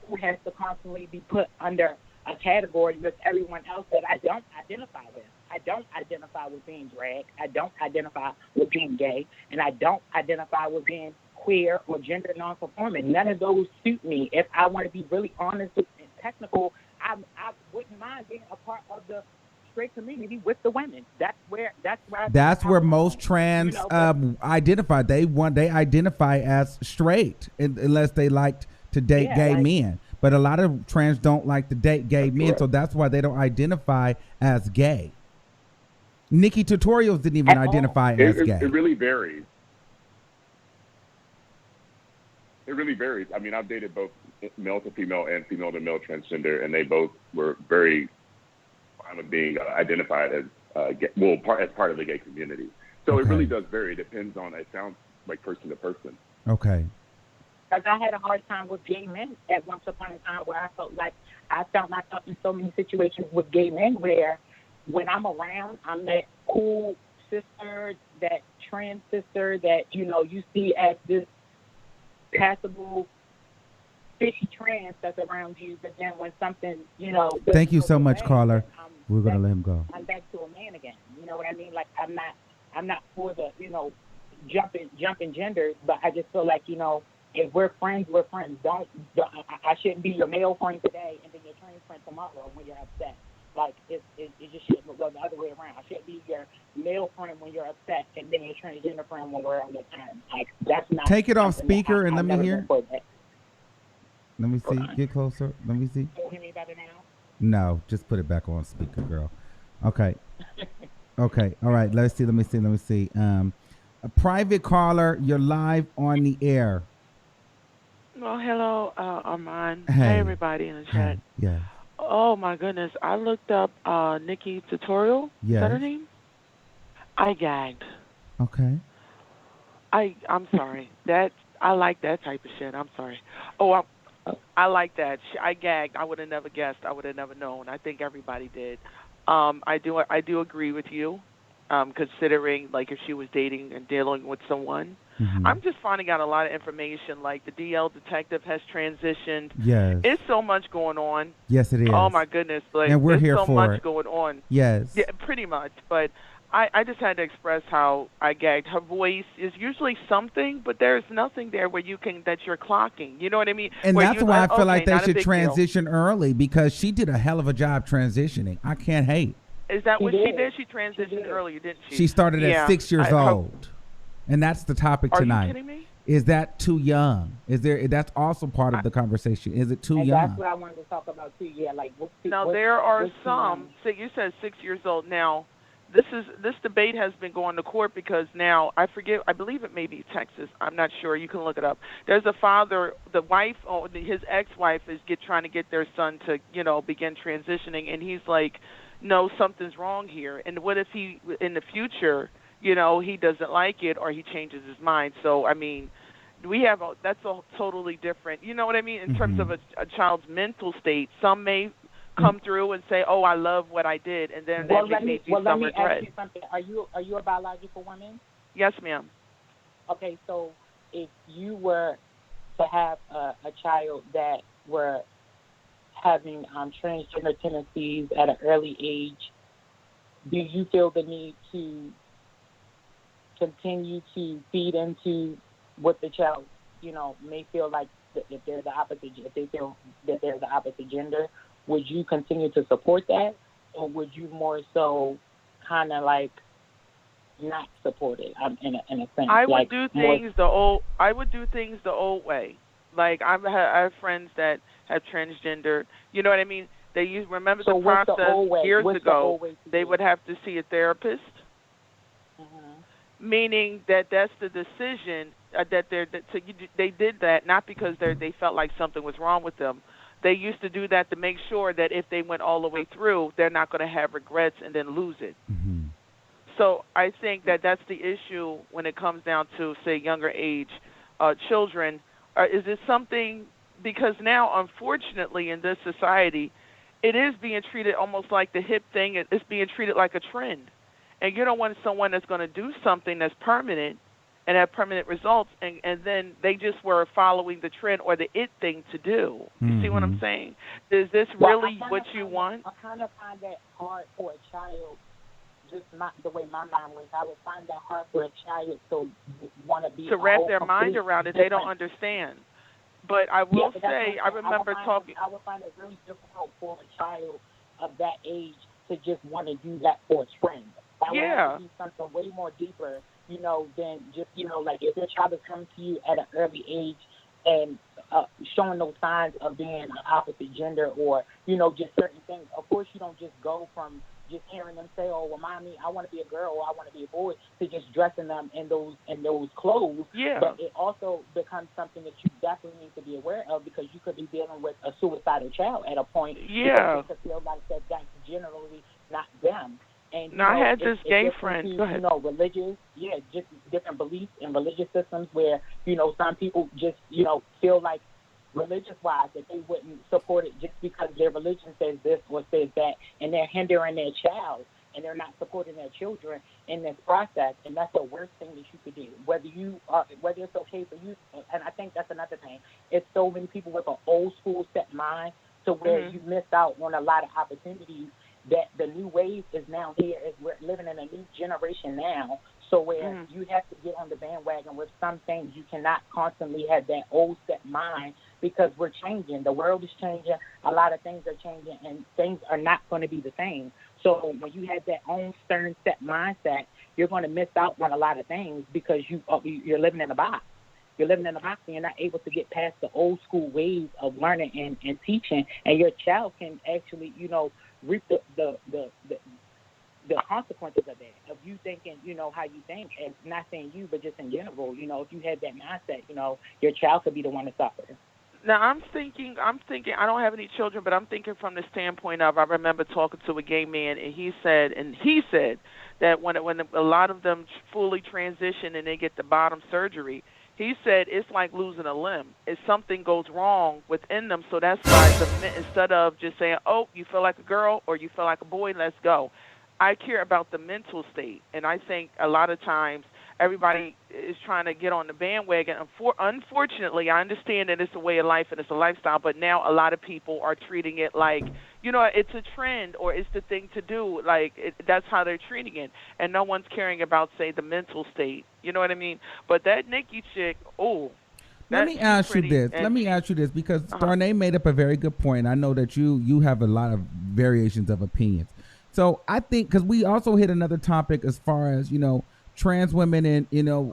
who has to constantly be put under a category with everyone else that I don't identify with. I don't identify with being drag. I don't identify with being gay. And I don't identify with being queer or gender nonconforming. None of those suit me. If I want to be really honest and technical, I wouldn't mind being a part of the straight community with the women. That's where most trans identify. They identify as straight unless they liked to date gay men. But a lot of trans don't like to date gay men, so that's why they don't identify as gay. NIKKI Tutorials didn't even identify as gay. It really varies. It really varies. I mean, I've dated both male to female and female to male transgender, and they both were very fine with being identified as as part of the gay community. So it really does vary. It depends on. It sounds like person to person. Okay. Because I had a hard time with gay men at once upon a time where I found myself in so many situations with gay men where when I'm around, I'm that cool sister, that trans sister that, you see as this passable fishy trans that's around you. But then when something, Thank you so much, caller. We're going to let him go. I'm back to a man again. You know what I mean? Like, I'm not for the, jumping genders, but I just feel like, if we're friends, we're friends. I shouldn't be your male friend today and then your trans friend tomorrow when you're upset. Like, it just shouldn't go the other way around. I shouldn't be your male friend when you're upset and then your transgender friend when we're on the time. Like, that's not. Take it off speaker and let me hear. Let me see. Get closer. Let me see. Can you hear me better now? No, just put it back on speaker, girl. Okay. Okay. All right. Let me see. A private caller, you're live on the air. Well, hello, Armon. Hey. Hey, everybody in the chat. Yeah. Oh, my goodness. I looked up NIKKI Tutorial. Yes. Is that her name? I gagged. Okay. I'm sorry. I like that type of shit. I'm sorry. Oh, I like that. I gagged. I would have never guessed. I would have never known. I think everybody did. I do agree with you. considering like if she was dating and dealing with someone. I'm just finding out a lot of information, like the DL detective has transitioned. Yes. It's so much going on. Yes, it is. Oh my goodness, like and we're there's here so for much it. going on. Yes. Yeah, pretty much. But I just had to express how I gagged. Her voice is usually something, but there's nothing there where that you're clocking. You know what I mean? And where that's you're why I feel like okay, they not a should big deal. transition early, because she did a hell of a job transitioning. I can't hate. Is that what did. she did? She transitioned earlier, didn't she? She started at 6 years I old. And that's the topic Are tonight. you kidding me? Is that too young? That's also part of the conversation. Is it too And young? that's what I wanted to talk about too. Yeah, like There are some. So you said 6 years old. Now, this debate has been going to court because now I believe it may be Texas. I'm not sure. You can look it up. There's a father, the wife, his ex-wife is trying to get their son to begin transitioning, and he's like, no, something's wrong here. And what if he in the future, he doesn't like it or he changes his mind? So I mean, that's a totally different. You know what I mean? In terms of a child's mental state, some may come through and say, "Oh, I love what I did," and then let may me do some regret. ask you something. Are you a biological woman? Yes, ma'am. Okay, so if you were to have a child that were having transgender tendencies at an early age, do you feel the need to continue to feed into what the child, may feel like if they're the opposite, if they feel that they're the opposite gender? Would you continue to support that, or would you more so kind of like not support it? In a sense, I would do things the old way. Like I have friends that have transgender. You know what I mean? Remember the process years ago. They would have to see a therapist, meaning that's the decision that they did that not because they felt like something was wrong with them. They used to do that to make sure that if they went all the way through, they're not going to have regrets and then lose it. So I think that's the issue when it comes down to, say, younger age children. Is it something, because now, unfortunately, in this society, it is being treated almost like the hip thing. It's being treated like a trend. And you don't want someone that's going to do something that's permanent and have permanent results, and then they just were following the trend or the it thing to do. You see what I'm saying? Is this really what you want? I kind of find that hard for a child, just not the way my mind was. I would find that hard for a child to want to be to wrap their mind around it. They don't understand. But I will say, I remember talking. I would find it really difficult for a child of that age to just want to do that for a trend. I would have to do something way more deeper, than just, like if your child is coming to you at an early age and showing those signs of being an opposite gender or, just certain things. Of course, you don't just go from just hearing them say, "Oh, well, mommy, I want to be a girl or I want to be a boy," to just dressing them in those clothes. Yeah. But it also becomes something that you definitely need to be aware of, because you could be dealing with a suicidal child at a point. Yeah. Because they could feel like that's generally not them. And I had this gay friend. Go ahead. Religious, just different beliefs and religious systems where, some people just, feel like religious-wise that they wouldn't support it just because their religion says this or says that, and they're hindering their child and they're not supporting their children in this process, and that's the worst thing that you could do. Whether it's okay for you, and I think that's another thing. It's so many people with an old school set mind to where you missed out on a lot of opportunities. That the new wave is now here. We're living in a new generation now, so where you have to get on the bandwagon with some things. You cannot constantly have that old set mind, because we're changing. The world is changing. A lot of things are changing, and things are not going to be the same. So when you have that own stern set mindset, you're going to miss out on a lot of things because you're living in a box. You're living in a box, and you're not able to get past the old school ways of learning and teaching, and your child can actually, reap the consequences of that, of you thinking, how you think, and not saying you, but just in general, if you had that mindset, your child could be the one to suffer. Now, I'm thinking, I don't have any children, but I'm thinking from the standpoint of, I remember talking to a gay man, and he said that when a lot of them fully transition and they get the bottom surgery, he said it's like losing a limb. If something goes wrong within them, so that's why instead of just saying, "Oh, you feel like a girl or you feel like a boy, let's go," I care about the mental state, and I think a lot of times everybody is trying to get on the bandwagon. Unfortunately, I understand that it's a way of life and it's a lifestyle, but now a lot of people are treating it like, it's a trend or it's the thing to do. Like, that's how they're treating it, and no one's caring about, say, the mental state. You know what I mean? But that Nikki chick, Let me ask you this, because Darnay made up a very good point. I know that you have a lot of variations of opinions. So I think, because we also hit another topic as far as, trans women and,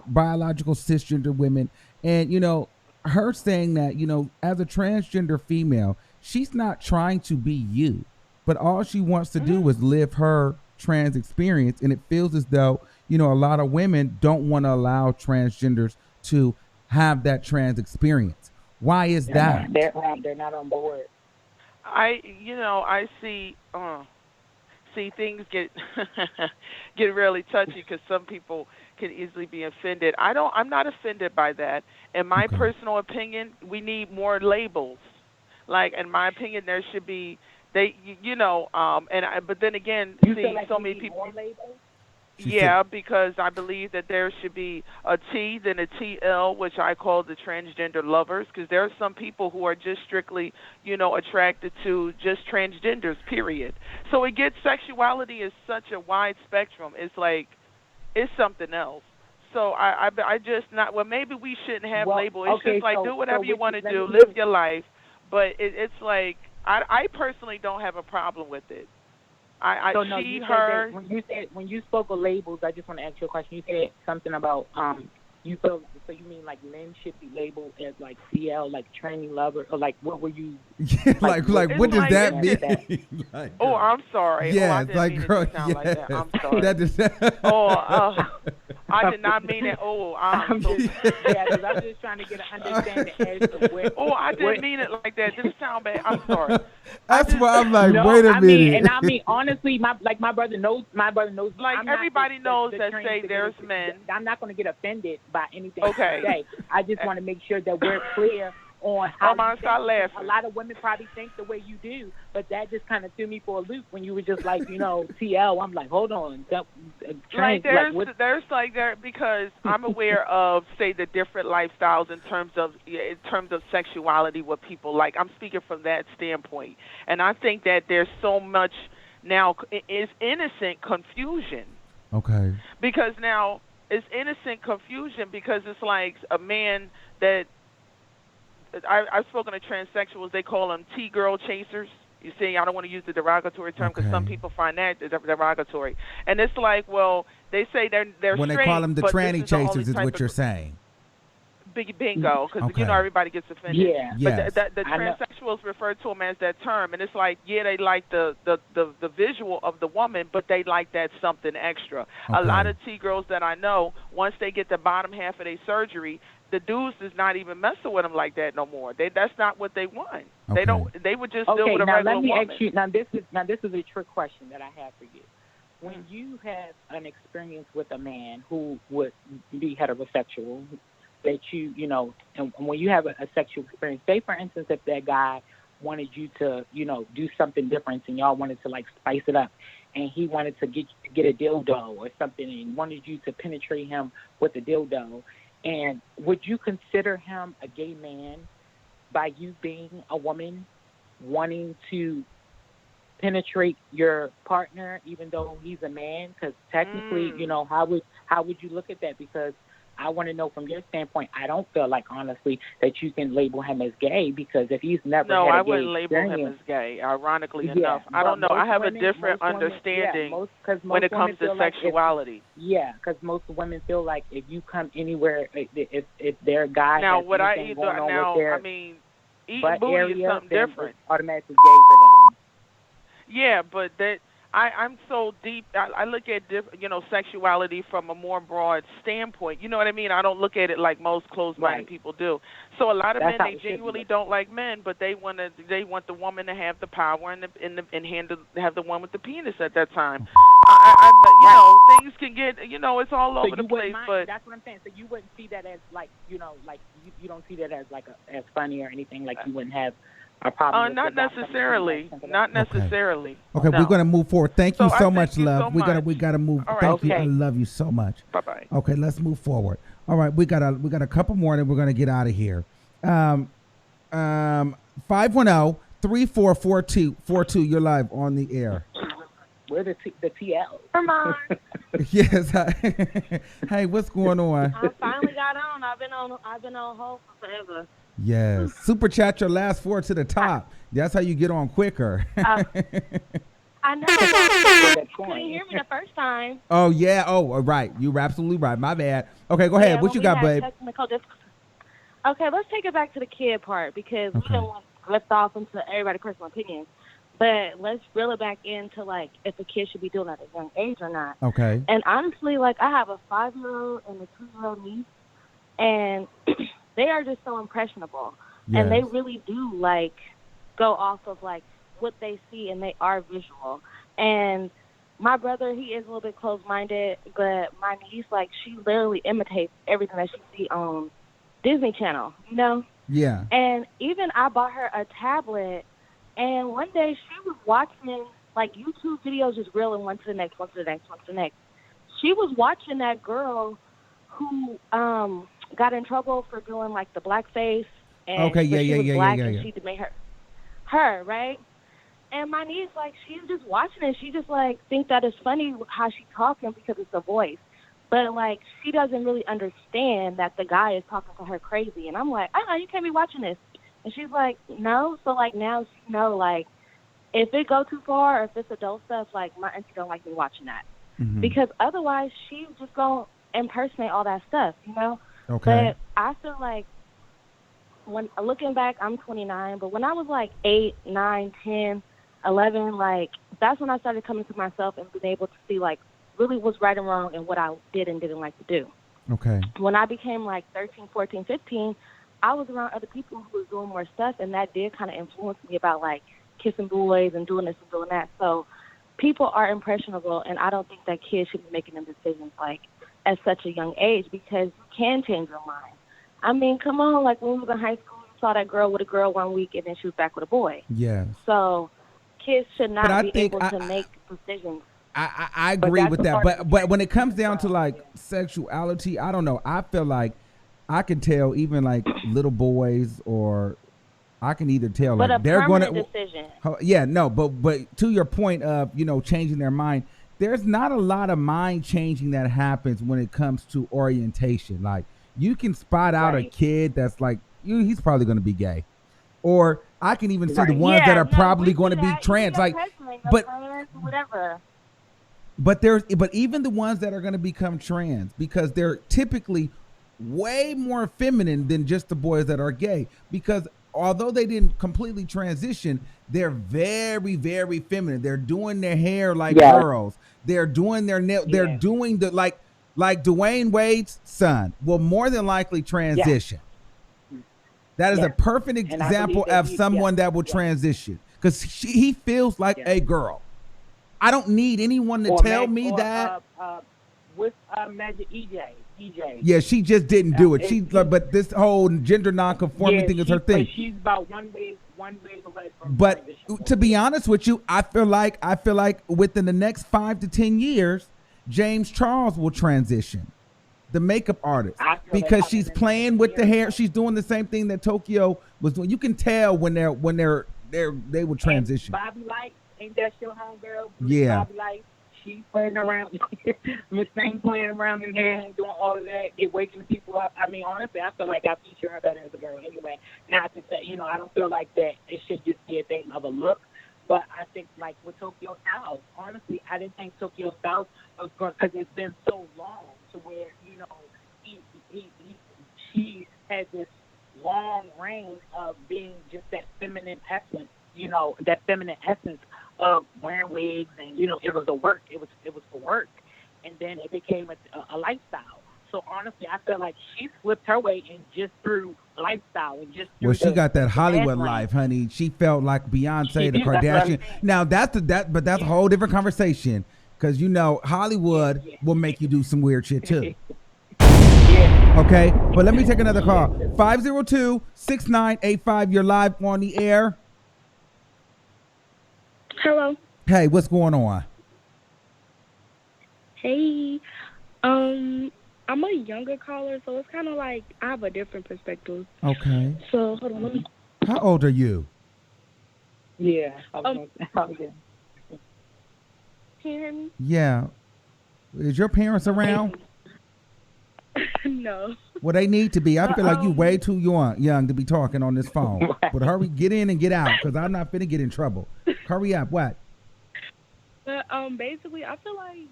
biological cisgender women. And, her saying that, as a transgender female, she's not trying to be you, but all she wants to do is live her trans experience. And it feels as though, a lot of women don't want to allow transgenders to have that trans experience. Why is that? They're not on board. I see things get get really touchy because some people can easily be offended. I'm not offended by that. In my personal opinion, we need more labels. Like, in my opinion, there should be but then again, so many people. More labels? Yeah, because I believe that there should be a T, then a TL, which I call the transgender lovers, because there are some people who are just strictly, attracted to just transgenders, period. So sexuality is such a wide spectrum. It's like, it's something else. So I just not, maybe we shouldn't have labels. It's just like, do whatever you want to do, live your life. But it's like, I personally don't have a problem with it. When you spoke of labels, I just want to ask you a question. You said something about you feel, so you mean like men should be labeled as like CL, like training lover, or like what were you? Yeah, like what does that mean? Like, I'm sorry. Yeah, I didn't mean it to sound like that. I'm sorry. I did not mean it. I'm just trying to get an understanding as to where. I didn't mean it like that. Didn't sound bad. I'm sorry. That's why I'm like, wait a minute. I mean, honestly, my brother knows. Like, everybody knows that say there's men. I'm not going to get offended by anything okay. you say. I just want to make sure that we're clear on how a lot of women probably think the way you do, but that just kind of threw me for a loop when you were just like, TL. I'm like, hold on. Because I'm aware of, say, the different lifestyles in terms of sexuality, what people like. I'm speaking from that standpoint, and I think that there's so much now is innocent confusion. Okay. Because now it's innocent confusion because it's like a man that I've spoken to transsexuals. They call them T-girl chasers. You see, I don't want to use the derogatory term because some people find that derogatory. And it's like, well, they say they're when straight. When they call them the tranny chasers is what you're saying. Bingo, because everybody gets offended. Yeah. But the transsexuals refer to them as that term, and it's like, they like the visual of the woman, but they like that something extra. A lot of T-girls that I know, once they get the bottom half of their surgery, the dudes is not even messing with them like that no more. That's not what they want. Okay. They would just deal with a regular woman. Let me ask you. Now this is a trick question that I have for you. When you have an experience with a man who would be heterosexual, that and when you have a sexual experience, say for instance, if that guy wanted you to, do something different and y'all wanted to like spice it up, and he wanted to get a dildo or something and wanted you to penetrate him with a dildo. And would you consider him a gay man by you being a woman wanting to penetrate your partner even though he's a man? Because technically, how would you look at that? Because I want to know from your standpoint. I don't feel like, honestly, that you can label him as gay because if he's never had a gay I wouldn't label him as gay, ironically enough. I don't know. I have a different understanding when it comes to sexuality. Because most women feel like if you come anywhere, if their guy now, has anything going on with their eating booty is something different. It's automatically gay for them. Yeah, but I'm so deep. I look at sexuality from a more broad standpoint. You know what I mean? I don't look at it like most closed-minded people do. So a lot of men, they genuinely don't like men, but they want the woman to have the power and have the one with the penis at that time. Things can get it's all over the place. But that's what I'm saying. So you wouldn't see that as like you don't see that as like as funny or anything. Like you wouldn't have a problem. With Not necessarily. Not necessarily. Okay, No. we're gonna move forward. Thank you So I so thank much, you love. so We gotta move. All right, Thank you. okay. I love you so much. Bye bye. Okay, let's move forward. All right, we got a couple more, and then we're gonna get out of here. 510-344242. You're live on the air. We're the TL. Armon. Yes. Hey, what's going on? I finally got on. I've been on hold for forever. Yes. Super chat your last four to the top. That's how you get on quicker. I know. You couldn't hear me the first time. Oh yeah. Oh, right. You're absolutely right. My bad. Okay, go ahead. Yeah, What you got, babe? Okay, let's take it back to the kid part because we don't lift off into everybody's personal opinions. But let's reel it back into, like, if a kid should be doing that at a young age or not. Okay. And honestly, like, I have a 5-year-old and a 2-year-old niece, and they are just so impressionable. Yes. And they really do, like, go off of, like, what they see, and they are visual. And my brother, he is a little bit closed-minded, but my niece, like, she literally imitates everything that she see on Disney Channel, you know? Yeah. And even I bought her a tablet, and one day she was watching, like, YouTube videos just reeling one to the next, one to the next, one to the next. She was watching that girl who got in trouble for doing, like, the blackface. And Okay, yeah. And she made her, right? And my niece, like, she's just watching it. She just, like, think that it's funny how she's talking because it's the voice. But, like, she doesn't really understand that the guy is talking to her crazy. And I'm like, you can't be watching this. And she's like, no. So, like, now she know, like, if it go too far or if it's adult stuff, like, my auntie don't like me watching that. Mm-hmm. Because otherwise she just going to impersonate all that stuff, you know? Okay. But I feel like when looking back, I'm 29, but when I was, like, 8, 9, 10, 11, like, that's when I started coming to myself and being able to see, like, really what's right and wrong and what I did and didn't like to do. Okay. When I became, like, 13, 14, 15, I was around other people who was doing more stuff, and that did kind of influence me about, like, kissing boys and doing this and doing that. So people are impressionable, and I don't think that kids should be making them decisions, like, at such a young age because you can change your mind. I mean, come on, like, when we was in high school, you saw that girl with a girl one week, and then she was back with a boy. Yes. So kids should not be able to make decisions. I agree with that. But when it comes down to, like, sexuality, I don't know. I feel like I can tell even, like, little boys, or I can either tell, but like, they're going to decision. Yeah, no, but to your point of, you know, changing their mind, there's not a lot of mind changing that happens when it comes to orientation. Like, you can spot out a kid that's like, he's probably going to be gay, or I can even see the ones that are probably going to be trans. Like, whatever. But even the ones that are going to become trans, because they're typically way more feminine than just the boys that are gay, because although they didn't completely transition, they're very, very feminine. They're doing their hair like girls. They're doing their nail. They're doing the like Dwayne Wade's son will more than likely transition. That is a perfect example of someone that will transition, because he feels like a girl. I don't need anyone to tell me that. With Magic EJ. Yeah, she just didn't do it. But this whole gender non-conforming thing is her thing. But she's about one way away from. But to be honest with you, I feel like within the next 5 to 10 years, James Charles will transition, the makeup artist, because she's playing with the hair. She's doing the same thing that Tokyo was doing. You can tell when they will transition. And Bobby Light, ain't that your homegirl? Yeah. Bobby Light. She's playing around, Miss Thing playing around in there and doing all of that, waking people up. I mean, honestly, I feel like I feature her better as a girl anyway. Not to say, I don't feel like that it should just be a thing of a look. But I think, like, with Tokyo South, honestly, I didn't think Tokyo South was going to, because it's been so long to where, she had this long reign of being just that feminine essence, that feminine essence of wearing wigs, and it was for work, and then it became a lifestyle. So honestly, I feel like she slipped her way in just through lifestyle and just through she got that Hollywood life, honey. She felt like Beyonce, the Kardashian. Now that's a whole different conversation, because Hollywood will make you do some weird shit too. Okay, but let me take another call. 502-6985. You're live on the air. Hello. Hey, what's going on? Hey. I'm a younger caller, so it's kind of like I have a different perspective. Okay. So hold on. Let me. How old are you? Yeah. Can you hear me? Yeah. Is your parents around? No. Well, they need to be. I feel like you way too young to be talking on this phone. But hurry, get in and get out, because I'm not finna get in trouble. Hurry up. What? But basically, I feel like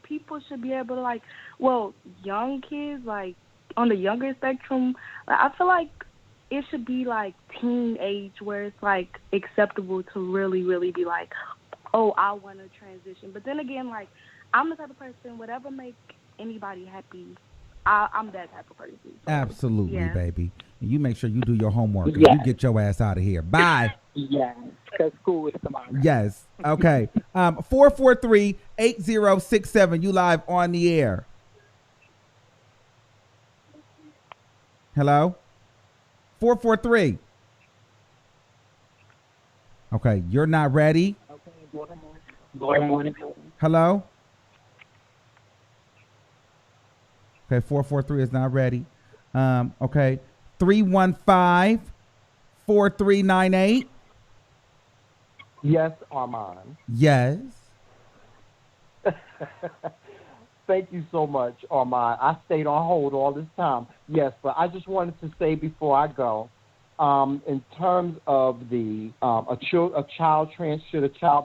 people should be able to young kids, like on the younger spectrum. I feel like it should be like teen age where it's like acceptable to really, really be like, oh, I want to transition. But then again, like I'm the type of person, whatever makes anybody happy, I'm that type of person. So, Absolutely, yeah. baby. And you make sure you do your homework and Yes. you get your ass out of here. Bye. Yes, because school is tomorrow. Yes. Okay. 443-8067. You live on the air. Hello? 443. Okay, you're not ready. Hello? Okay, 443 is not ready. Okay. 315-4398. Yes, Armon. Yes. Thank you so much, Armon. I stayed on hold all this time. Yes, but I just wanted to say before I go, in terms of the should a child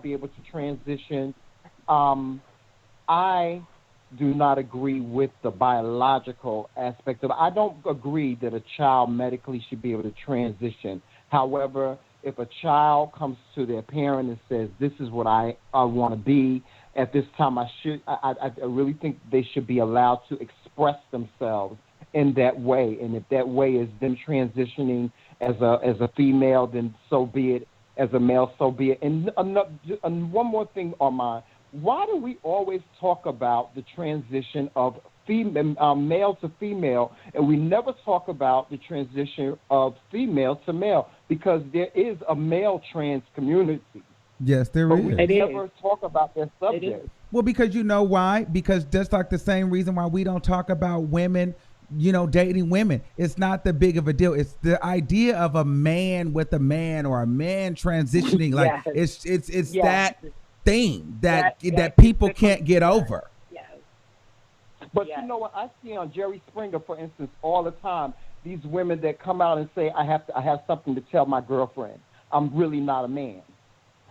be able to transition? I do not agree with the biological aspect of it. I don't agree that a child medically should be able to transition. However, if a child comes to their parent and says, this is what I want to be, at this time I really think they should be allowed to express themselves in that way. And if that way is them transitioning as a female, then so be it. As a male, so be it. And one more thing, Armand. Why do we always talk about the transition of male to female, and we never talk about the transition of female to male? Because there is a male trans community. Yes, there is. We never talk about that subject. Well, because you know why? Because just like the same reason why we don't talk about women, dating women. It's not the big of a deal. It's the idea of a man with a man or a man transitioning. Like it's that thing that people can't get over. But you know what? I see on Jerry Springer, for instance, all the time, these women that come out and say, I have something to tell my girlfriend. I'm really not a man.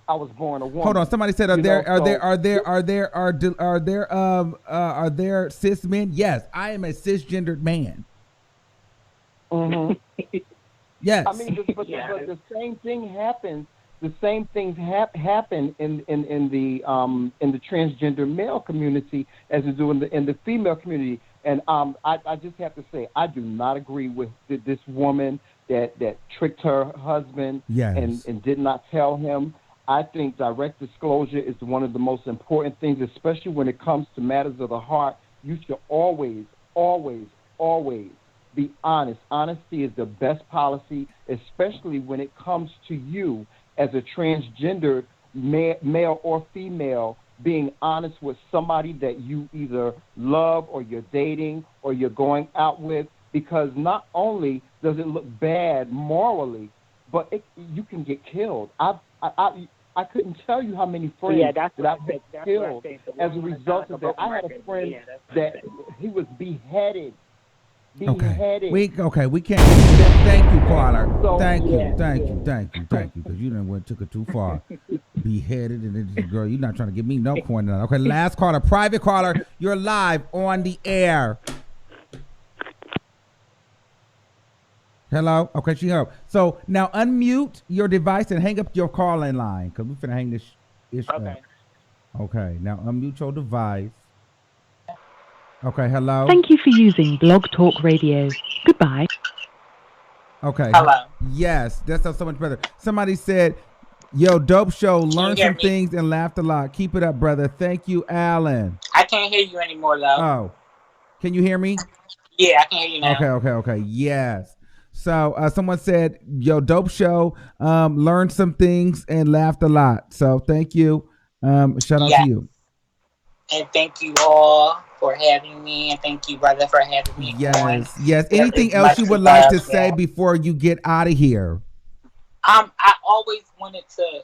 I was born a woman. Hold on, somebody said, are there cis men? Yes, I am a cisgendered man. Mm-hmm. Yes. I mean, but the same thing happens. The same things happen in the transgender male community as they do in the female community. And I just have to say, I do not agree with this woman that tricked her husband and did not tell him. I think direct disclosure is one of the most important things, especially when it comes to matters of the heart. You should always, always, always be honest. Honesty is the best policy, especially when it comes to you as a transgender male or female, being honest with somebody that you either love or you're dating or you're going out with, because not only does it look bad morally, but you can get killed. I couldn't tell you how many friends that I've been killed as a result of that. I had a friend that he was beheaded. Okay, we can't. Thank you, caller. Thank you, because you done took it too far. Beheaded, and this girl, you're not trying to give me no point. Okay, last caller, private caller, you're live on the air. Hello. Okay, she hung up. So now unmute your device and hang up your calling line, because we're finna hang this up. Okay, now unmute your device. Okay, hello. Thank you for using Blog Talk Radio. Goodbye. Okay. Hello. Yes, that sounds so much better. Somebody said, yo, dope show, learned some things and laughed a lot. Keep it up, brother. Thank you, Alan. I can't hear you anymore, though. Oh. Can you hear me? Yeah, I can hear you now. Okay. Yes. So someone said, "Yo, dope show. Learned some things and laughed a lot. So thank you. Shout out to Yeah. you." And thank you all for having me, and thank you, brother, for having me on. Yes. There Anything is else much you would like to love say there. before you get out of here? I always wanted to,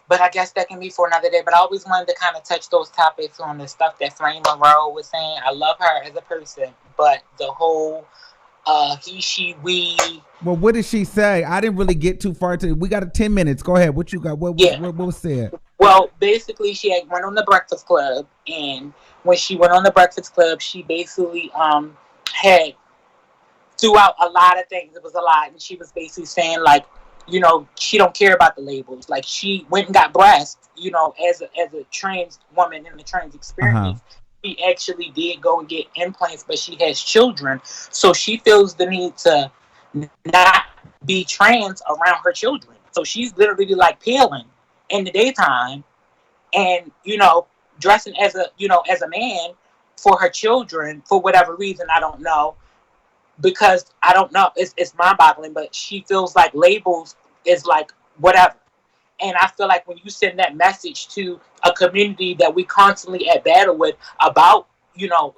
but I guess that can be for another day. But I always wanted to kind of touch those topics on the stuff that Frank Monroe was saying. I love her as a person, but the whole he, she, we. Well, what did she say? I didn't really get too far into it. We got 10 minutes. Go ahead. What you got? What was said? Well, basically, she had went on the Breakfast Club, and when she went on the Breakfast Club, she basically had threw out a lot of things. It was a lot, and she was basically saying like, she don't care about the labels. Like she went and got breasts, as a trans woman in the trans experience. She actually did go and get implants, but she has children, so she feels the need to not be trans around her children. So she's literally like peeling in the daytime, and dressing as a man for her children for whatever reason. I don't know, because I don't know. It's mind-boggling, but she feels like labels is like whatever. And I feel like when you send that message to a community that we constantly at battle with about,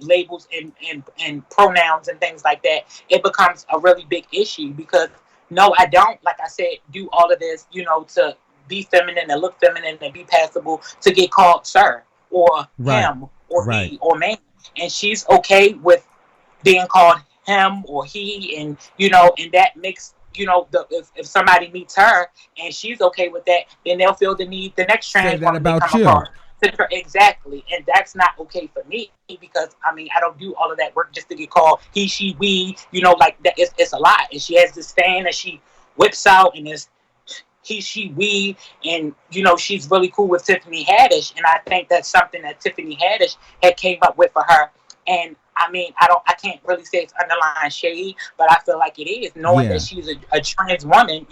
labels and pronouns and things like that, it becomes a really big issue. Because no, I don't, like I said, do all of this, to be feminine and look feminine and be passable to get called sir or him or he or man. And she's okay with being called him or he, and and that makes if somebody meets her and she's okay with that, then they'll feel the need the next trans woman they come across. Exactly, and that's not okay for me, because I don't do all of that work just to get called he, she, we. Like that, it's a lot. And she has this saying that she whips out, and it's he, she, we, and she's really cool with Tiffany Haddish, and I think that's something that Tiffany Haddish had came up with for her. And I can't really say it's underlying shade, but I feel like it is, knowing that she's a trans woman,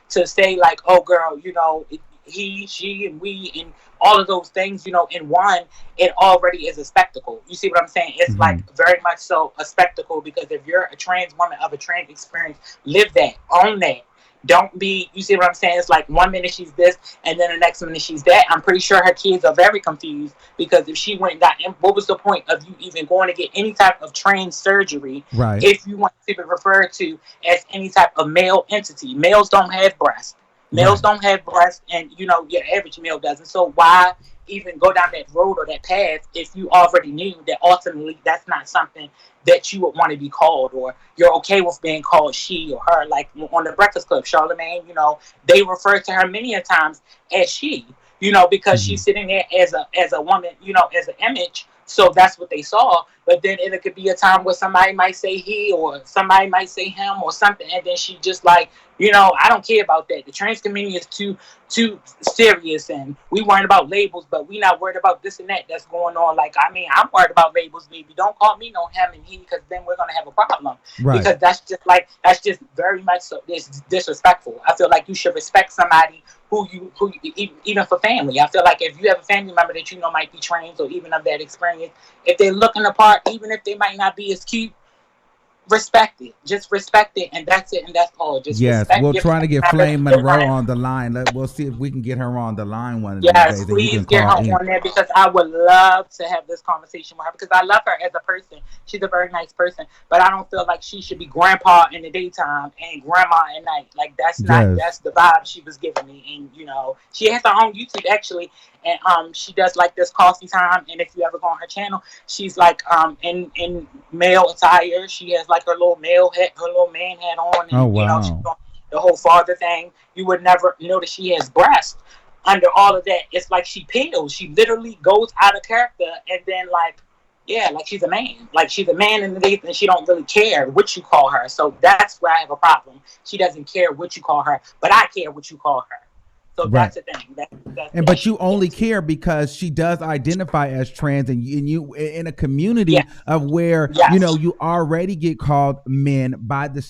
to say like, oh girl, he, she, and we, and all of those things, in one, it already is a spectacle. You see what I'm saying? It's like very much so a spectacle, because if you're a trans woman of a trans experience, live that, own that. Don't be, you see what I'm saying? It's like 1 minute she's this, and then the next minute she's that. I'm pretty sure her kids are very confused, because if she went and got, what was the point of you even going to get any type of trans surgery if you want to be referred to as any type of male entity? Males don't have breasts. Males don't have breasts, and your average male doesn't. So why even go down that road or that path if you already knew that ultimately that's not something that you would want to be called, or you're okay with being called she or her? Like on the Breakfast Club, Charlamagne, they refer to her many a times as she, because she's sitting there as a woman, as an image. So that's what they saw. But then it could be a time where somebody might say he, or somebody might say him or something, and then she just like, I don't care about that. The trans community is too serious, and we worried about labels, but we not worried about this and that that's going on. Like, I'm worried about labels, baby. Don't call me no him and he, because then we're gonna have a problem. Because that's just very much so disrespectful. I feel like you should respect somebody who you even for family. I feel like if you have a family member that might be trans or even of that experience, if they're looking apart, even if they might not be as cute, respect it. Just respect it, and that's it, and that's all. Just respect. We're trying to get Flame Monroe on the line. We'll see if we can get her on the line one of these days. Please get her on there, because I would love to have this conversation with her, because I love her as a person. She's a very nice person, but I don't feel like she should be grandpa in the daytime and grandma at night. Like that's the vibe she was giving me. And she has her own YouTube actually, and she does like this coffee time. And if you ever go on her channel, she's like in male attire. She has like her little male hat, her little man hat on, and she's doing the whole father thing. You would never notice she has breasts under all of that. It's like she peels. She literally goes out of character, and then like she's a man. Like she's a man in the day, and she don't really care what you call her. So that's where I have a problem. She doesn't care what you call her, but I care what you call her. So that's the thing. But you only care because she does identify as trans, and you in a community of where you already get called men by the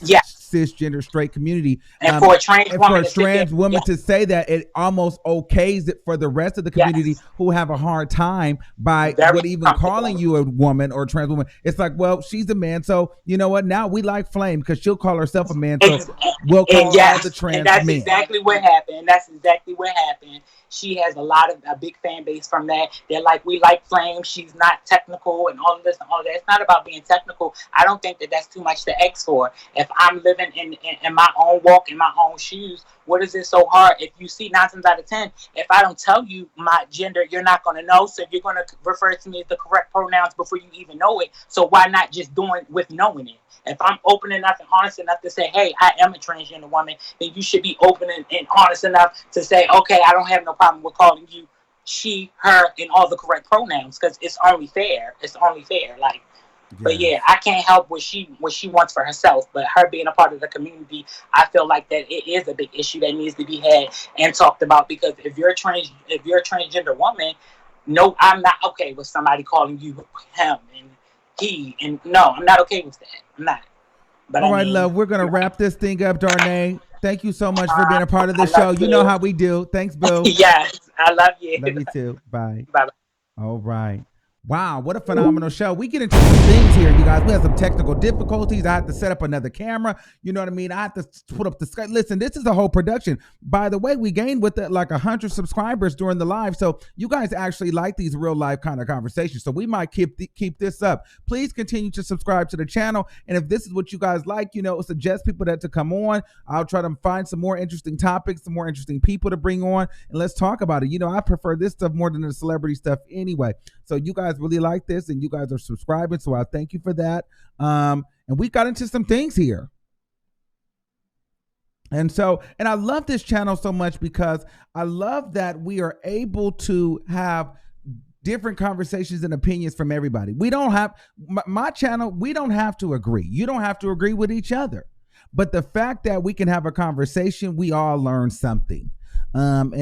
cisgender straight community. And for a trans and woman for a to sit there- trans woman yeah. to say that, it almost okays it for the rest of the community who have a hard time by Very even calling you a woman or a trans woman. It's like, well, she's a man, so you know what? Now we like Flame because she'll call herself a man, so we'll call all the trans and that's men. exactly what happened. That's exactly what happened. She has a big fan base from that. They're like, we like Flame. She's not technical and all of this and all of that. It's not about being technical. I don't think that that's too much to ask for. If I'm living in my own walk, in my own shoes, what is it so hard? If you see 9 times out of 10, if I don't tell you my gender, you're not going to know. So you're going to refer to me as the correct pronouns before you even know it. So why not just doing with knowing it? If I'm open enough and honest enough to say, hey, I am a transgender woman, then you should be open and honest enough to say, okay, I don't have no problem with calling you she, her, and all the correct pronouns, because it's only fair. It's only fair. Like, but yeah, I can't help what she wants for herself. But her being a part of the community, I feel like that it is a big issue that needs to be had and talked about. Because if you're a transgender woman, no, I'm not okay with somebody calling you him and he, and no, I'm not okay with that. I'm not. But All right, love, we're going to wrap this thing up, Darnay. Thank you so much for being a part of the show. You know how we do. Thanks, Boo. Yes, I love you. Love you too. Bye. Bye. All right. Wow, what a phenomenal show. We get into some things here, you guys. We have some technical difficulties. I had to set up another camera. You know what I mean? I had to put up the Skype. Listen, this is a whole production. By the way, we gained with it like 100 subscribers during the live. So you guys actually like these real life kind of conversations. So we might keep this up. Please continue to subscribe to the channel. And if this is what you guys like, suggest people to come on. I'll try to find some more interesting topics, some more interesting people to bring on, and let's talk about it. I prefer this stuff more than the celebrity stuff anyway. So you guys really like this, and you guys are subscribing, so I thank you for that. And we got into some things here. And I love this channel so much because I love that we are able to have different conversations and opinions from everybody. We don't have, my channel, we don't have to agree. You don't have to agree with each other. But the fact that we can have a conversation, we all learn something. And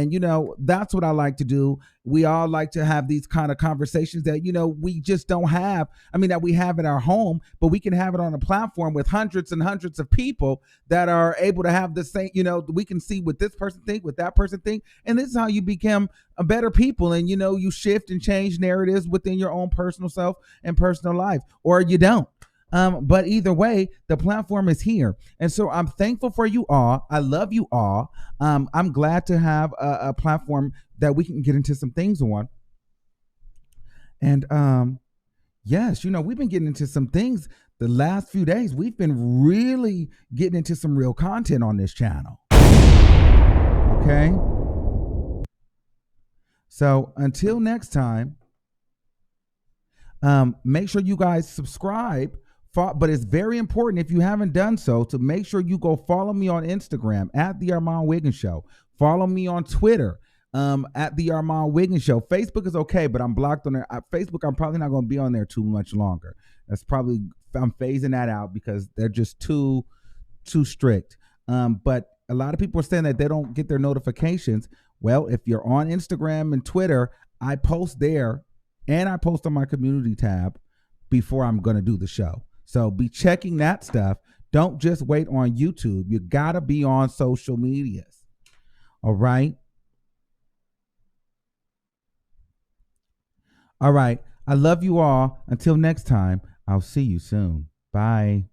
that's what I like to do. We all like to have these kind of conversations that, we just don't have. I mean, that we have in our home, but we can have it on a platform with hundreds and hundreds of people that are able to have the same, we can see what this person think, what that person think. And this is how you become a better people. And, you shift and change narratives within your own personal self and personal life, or you don't. But either way, the platform is here. And so I'm thankful for you all. I love you all. I'm glad to have a platform that we can get into some things on. And yes, we've been getting into some things the last few days. We've been really getting into some real content on this channel. Okay. So until next time, make sure you guys subscribe. But it's very important, if you haven't done so, to make sure you go follow me on Instagram at the Armon Wiggins Show. Follow me on Twitter at the Armon Wiggins Show. Facebook is okay, but I'm blocked on there. Facebook, I'm probably not going to be on there too much longer. I'm phasing that out because they're just too strict. But a lot of people are saying that they don't get their notifications. Well, if you're on Instagram and Twitter, I post there and I post on my community tab before I'm going to do the show. So be checking that stuff. Don't just wait on YouTube. You got to be on social medias. All right. All right. I love you all. Until next time, I'll see you soon. Bye.